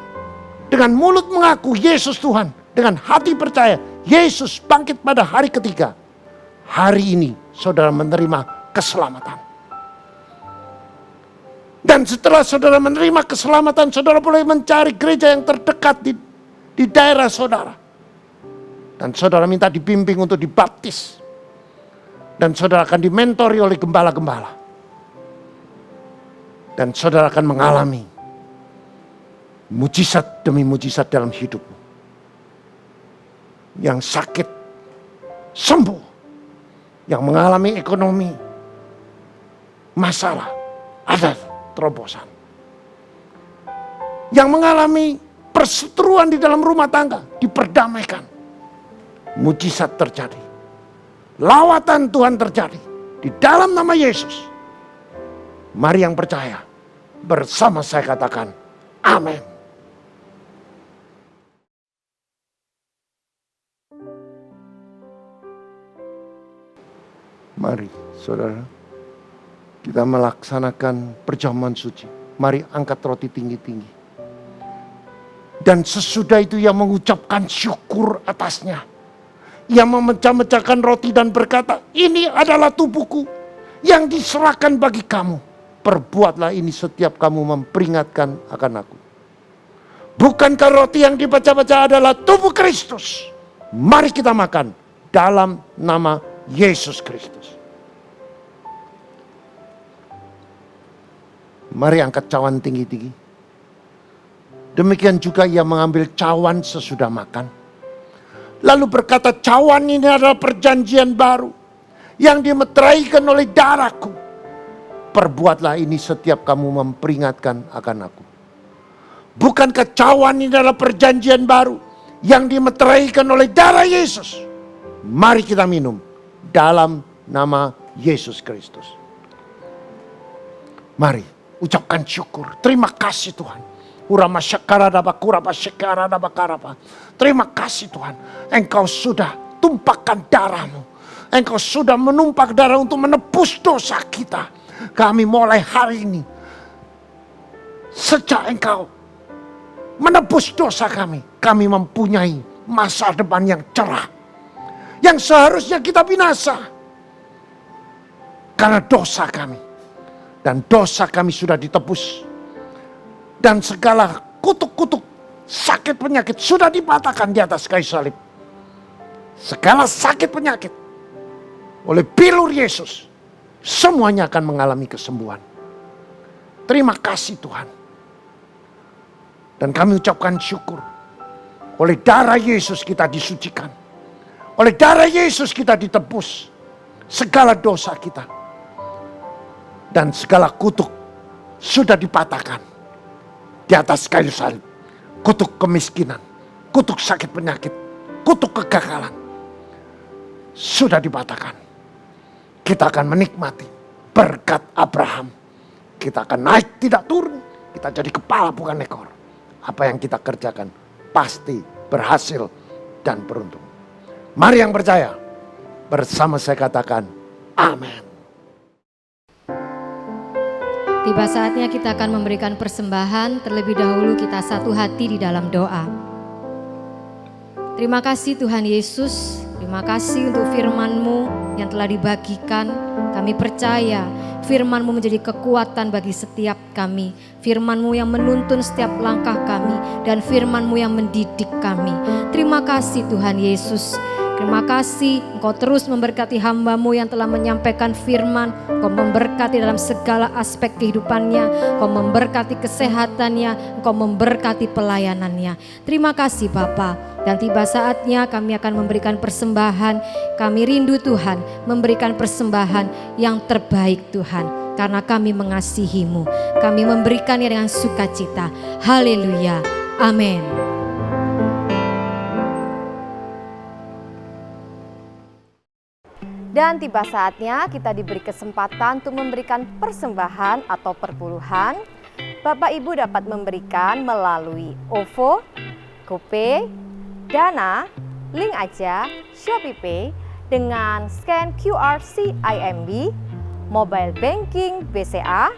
dengan mulut mengaku Yesus Tuhan, dengan hati percaya Yesus bangkit pada hari ketiga. Hari ini saudara menerima keselamatan. Dan setelah saudara menerima keselamatan, saudara boleh mencari gereja yang terdekat di daerah saudara. Dan saudara minta dibimbing untuk dibaptis. Dan saudara akan dimentori oleh gembala-gembala. Dan saudara akan mengalami mujizat demi mujizat dalam hidupmu. Yang sakit sembuh. Yang mengalami ekonomi masalah ada terobosan. Yang mengalami perseteruan di dalam rumah tangga diperdamaikan. Mujizat terjadi. Lawatan Tuhan terjadi di dalam nama Yesus. Mari yang percaya bersama saya katakan amin. Mari saudara, kita melaksanakan perjamuan suci. Mari angkat roti tinggi-tinggi. Dan sesudah itu ia mengucapkan syukur atasnya. Ia memecah-mecahkan roti dan berkata, ini adalah tubuhku yang diserahkan bagi kamu. Perbuatlah ini setiap kamu memperingatkan akan aku. Bukankah roti yang dibaca-baca adalah tubuh Kristus? Mari kita makan dalam nama Yesus. Yesus Kristus. Mari angkat cawan tinggi-tinggi. Demikian juga ia mengambil cawan sesudah makan. Lalu berkata, cawan ini adalah perjanjian baru yang dimeteraikan oleh darahku. Perbuatlah ini setiap kamu memperingatkan akan aku. Bukankah cawan ini adalah perjanjian baru yang dimeteraikan oleh darah Yesus? Mari kita minum dalam nama Yesus Kristus. Mari ucapkan syukur. Terima kasih Tuhan. Terima kasih Tuhan. Engkau sudah tumpahkan darahmu. Engkau sudah menumpah darah untuk menebus dosa kita. Kami mulai hari ini, sejak engkau menebus dosa kami mempunyai masa depan yang cerah. Yang seharusnya kita binasa karena dosa kami. Dan dosa kami sudah ditebus. Dan segala kutuk-kutuk sakit penyakit sudah dipatahkan di atas kayu salib. Segala sakit penyakit oleh bilur Yesus, semuanya akan mengalami kesembuhan. Terima kasih Tuhan. Dan kami ucapkan syukur. Oleh darah Yesus kita disucikan. Oleh darah Yesus kita ditebus segala dosa kita. Dan segala kutuk sudah dipatahkan di atas kayu salib. Kutuk kemiskinan, kutuk sakit penyakit, kutuk kegagalan sudah dipatahkan. Kita akan menikmati berkat Abraham. Kita akan naik tidak turun. Kita jadi kepala bukan ekor. Apa yang kita kerjakan pasti berhasil dan beruntung. Mari yang percaya bersama saya katakan amin. Tiba saatnya kita akan memberikan persembahan. Terlebih dahulu kita satu hati di dalam doa. Terima kasih Tuhan Yesus. Terima kasih untuk firman-Mu yang telah dibagikan. Kami percaya firman-Mu menjadi kekuatan bagi setiap kami. Firman-Mu yang menuntun setiap langkah kami. Dan firman-Mu yang mendidik kami. Terima kasih Tuhan Yesus. Terima kasih Engkau terus memberkati hamba-Mu yang telah menyampaikan firman. Engkau memberkati dalam segala aspek kehidupannya. Engkau memberkati kesehatannya. Engkau memberkati pelayanannya. Terima kasih Bapa. Dan tiba saatnya kami akan memberikan persembahan. Kami rindu Tuhan memberikan persembahan yang terbaik Tuhan. Karena kami mengasihi-Mu. Kami memberikannya dengan sukacita. Haleluya. Amin. Dan tiba saatnya kita diberi kesempatan untuk memberikan persembahan atau perpuluhan. Bapak Ibu dapat memberikan melalui OVO, GoPay, Dana, Link Aja, ShopeePay dengan scan QR CIMB, Mobile Banking BCA,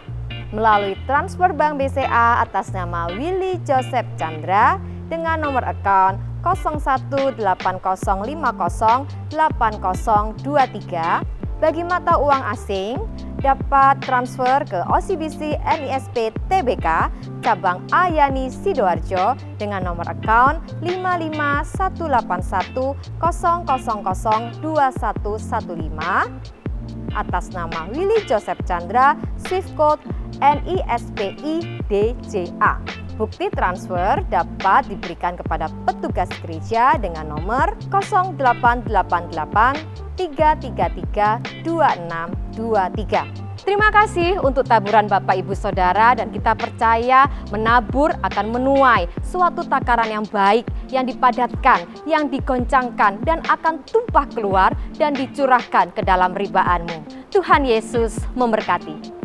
melalui transfer bank BCA atas nama Willy Joseph Chandra dengan nomor account 0150508023. Bagi mata uang asing dapat transfer ke OCBC NISP TBK cabang Ayani Sidoarjo dengan nomor account 5518100002115 atas nama Willy Joseph Chandra, Swift Code NISPI DJA. Bukti transfer dapat diberikan kepada petugas gereja dengan nomor 0888-333-2623. Terima kasih untuk taburan Bapak Ibu Saudara, dan kita percaya menabur akan menuai suatu takaran yang baik, yang dipadatkan, yang digoncangkan, dan akan tumpah keluar dan dicurahkan ke dalam ribaanmu. Tuhan Yesus memberkati.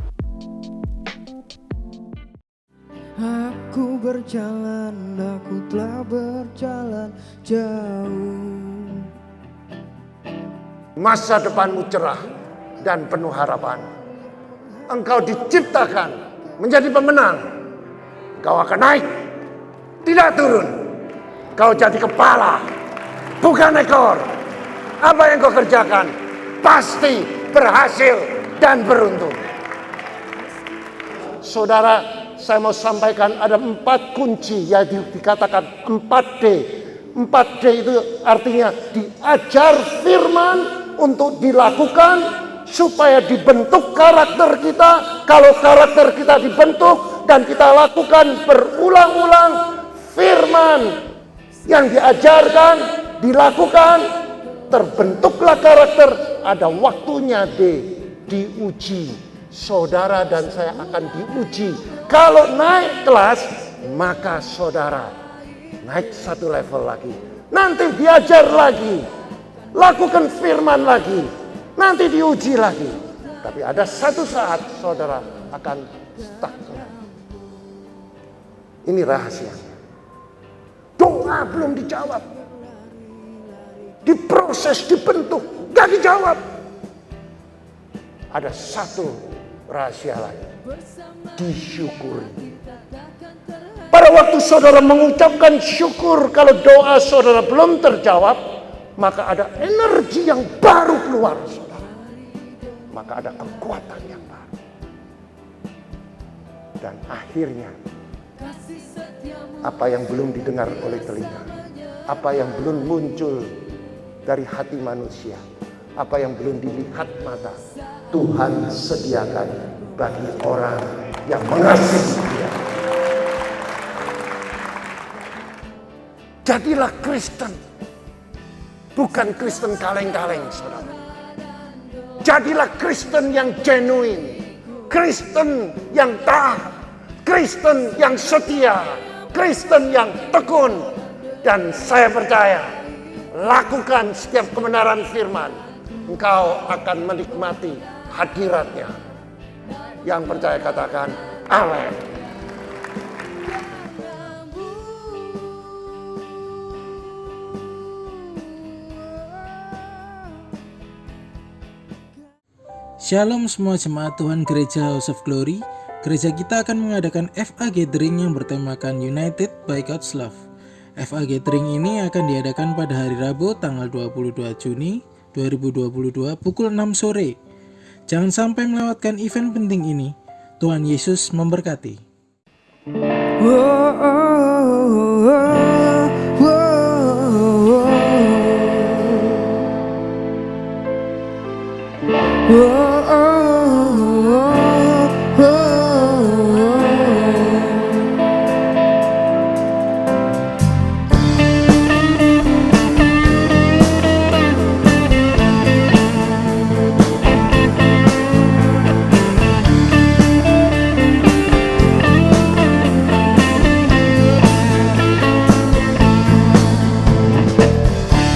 Aku telah berjalan jauh. Masa depanmu cerah dan penuh harapan. Engkau diciptakan menjadi pemenang. Engkau akan naik, tidak turun. Engkau jadi kepala, bukan ekor. Apa yang kau kerjakan pasti berhasil dan beruntung. Saudara, saya mau sampaikan ada 4 kunci yang dikatakan 4D. 4D itu artinya diajar firman untuk dilakukan supaya dibentuk karakter kita. Kalau karakter kita dibentuk dan kita lakukan berulang-ulang firman yang diajarkan, dilakukan, terbentuklah karakter. Ada waktunya diuji. Saudara dan saya akan diuji. Kalau naik kelas, maka saudara naik satu level lagi. Nanti diajar lagi, lakukan firman lagi, nanti diuji lagi. Tapi ada satu saat saudara akan stuck. Ini rahasianya. Doa belum dijawab, diproses, dibentuk, gak dijawab. Ada satu rahasia lain, disyukuri. Pada waktu saudara mengucapkan syukur, kalau doa saudara belum terjawab, maka ada energi yang baru keluar saudara. Maka ada kekuatan yang baru. Dan akhirnya, apa yang belum didengar oleh telinga, apa yang belum muncul dari hati manusia, apa yang belum dilihat mata, Tuhan sediakan bagi orang yang mengasihi Dia. Jadilah Kristen, bukan Kristen kaleng-kaleng, saudara. Jadilah Kristen yang genuine, Kristen yang taat, Kristen yang setia, Kristen yang tekun. Dan saya percaya, lakukan setiap kebenaran firman, engkau akan menikmati hadiratnya. Yang percaya katakan amin. Shalom semua jemaat Tuhan Gereja House of Glory. Gereja kita akan mengadakan FA Gathering yang bertemakan United by God's Love. FA Gathering ini akan diadakan pada hari Rabu tanggal 22 Juni 2022 pukul 6 sore. Jangan sampai melewatkan event penting ini. Tuhan Yesus memberkati.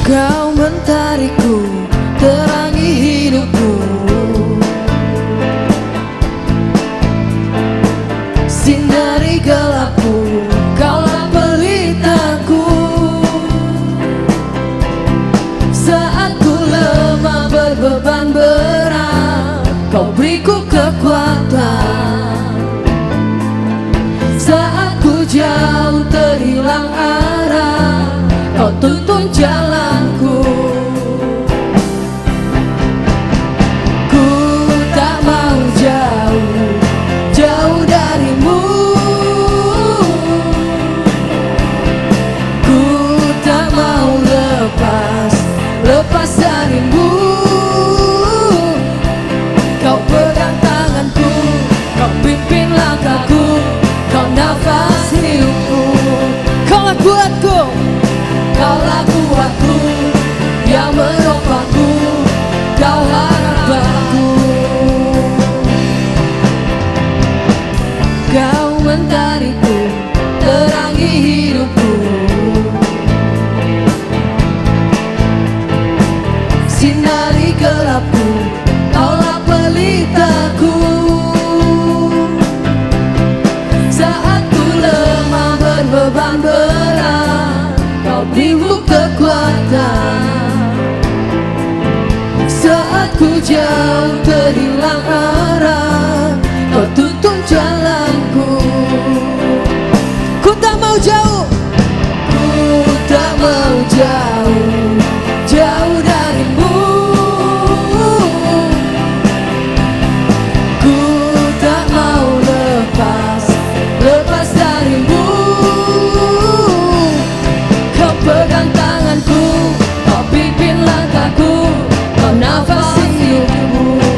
Kau mentariku, terangi hidupku, sindari gelapku, kaulah pelitaku. Saat ku lemah berbeban berat, kau beriku kekuatan. Saat ku jauh terhilang arah, kau tuntun jalanku. Ku tak mau jauh, jauh darimu. Ku tak mau lepas, lepas darimu. Kau pegang tanganku, kau pimpin langkahku, kau nafas hidupku. Kaulah kuatku, kaulah kuatku, yang menopangku, kau harapanku. Kau mentariku, terangi hidupku, sinari gelapku, kaulah pelitaku. Saat ku lemah berbeban berat, kau beriku kekuatan. Saat ku jauh terhilang arah, kau tuntun jalanku. Ku tak mau jauh, ku tak mau jauh, jauh darimu. Ku tak mau lepas, lepas darimu. Kau pegang tanganku, kau pimpin langkahku, kau nafas hidupku.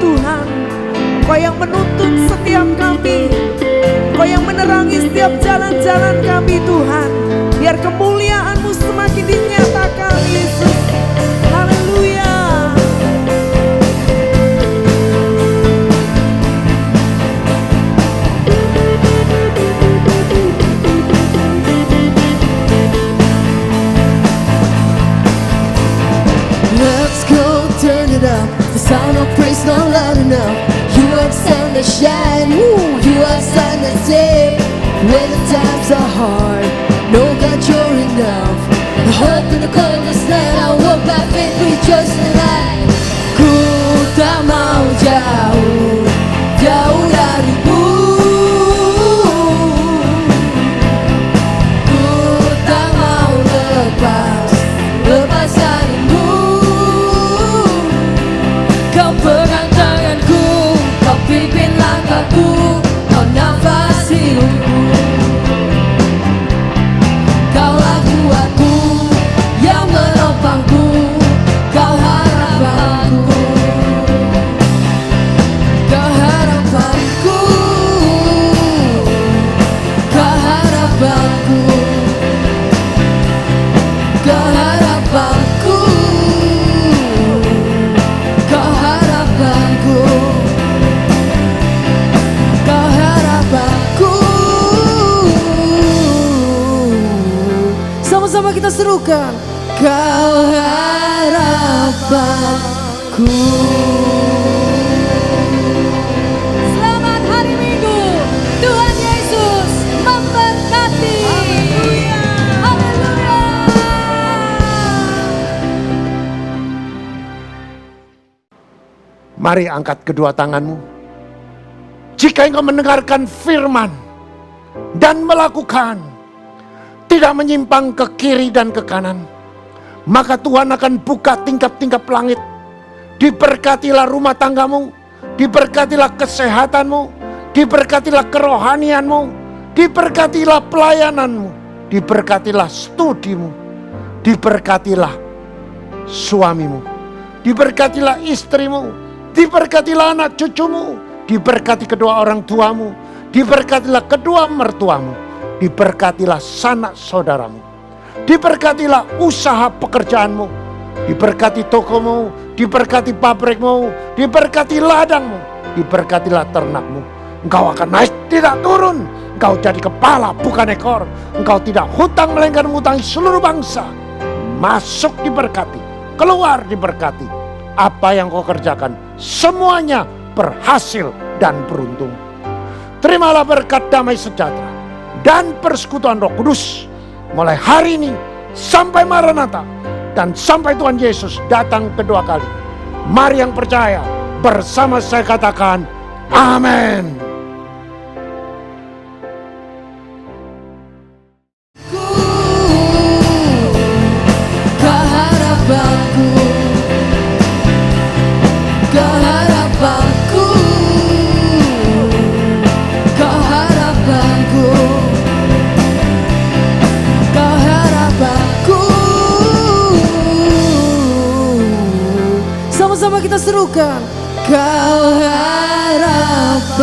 Tuhan. Engkau yang menuntun setiap kami, Engkau yang menerangi setiap jalan-jalan kami Tuhan. Biar kemuliaan-Mu semakin dinyatakan Yesus. Haleluya. Let's go, turn it up. The sound of praise not loud enough. You are sun that shine, you are sun that save. When the times are hard, know that you're enough. The hope in the coldest night, I walk by faith, rejoice in light. Ku tak mau jauh, jauh darimu. Ku tak mau lepas, lepas darimu. Kau pegang tanganku, kau pimpin langkahku, kau nafas hidupku. Kaulah kuatku, yang menopangku, kau harapanku. Kau harapanku, kau harapanku, kau harapanku. Kau harapanku, kau harapanku. Sama-sama kita serukan. Kau harapanku. Selamat hari Minggu. Tuhan Yesus memberkati. Haleluya. Mari angkat kedua tanganmu. Jika engkau mendengarkan firman dan melakukan, tidak menyimpang ke kiri dan ke kanan, maka Tuhan akan buka tingkap-tingkap langit. Diberkatilah rumah tanggamu, diberkatilah kesehatanmu, diberkatilah kerohanianmu, diberkatilah pelayananmu, diberkatilah studimu, diberkatilah suamimu, diberkatilah istrimu, diberkatilah anak cucumu, diberkati kedua orang tuamu, diberkatilah kedua mertuamu, diberkatilah sanak saudaramu, diberkatilah usaha pekerjaanmu, diberkati tokomu, diberkati pabrikmu, diberkati ladangmu, diberkatilah ternakmu. Engkau akan naik tidak turun, engkau jadi kepala bukan ekor, engkau tidak hutang melainkan mengutangi seluruh bangsa. Masuk diberkati, keluar diberkati. Apa yang kau kerjakan semuanya berhasil dan beruntung. Terimalah berkat damai sejahtera dan persekutuan Roh Kudus mulai hari ini sampai Maranatha dan sampai Tuhan Yesus datang kedua kali. Mari yang percaya bersama saya katakan amin. Kau harapanku, kau harapanku, kau harapanku, kau harapanku. Sama-sama kita serukan. Kau harapanku.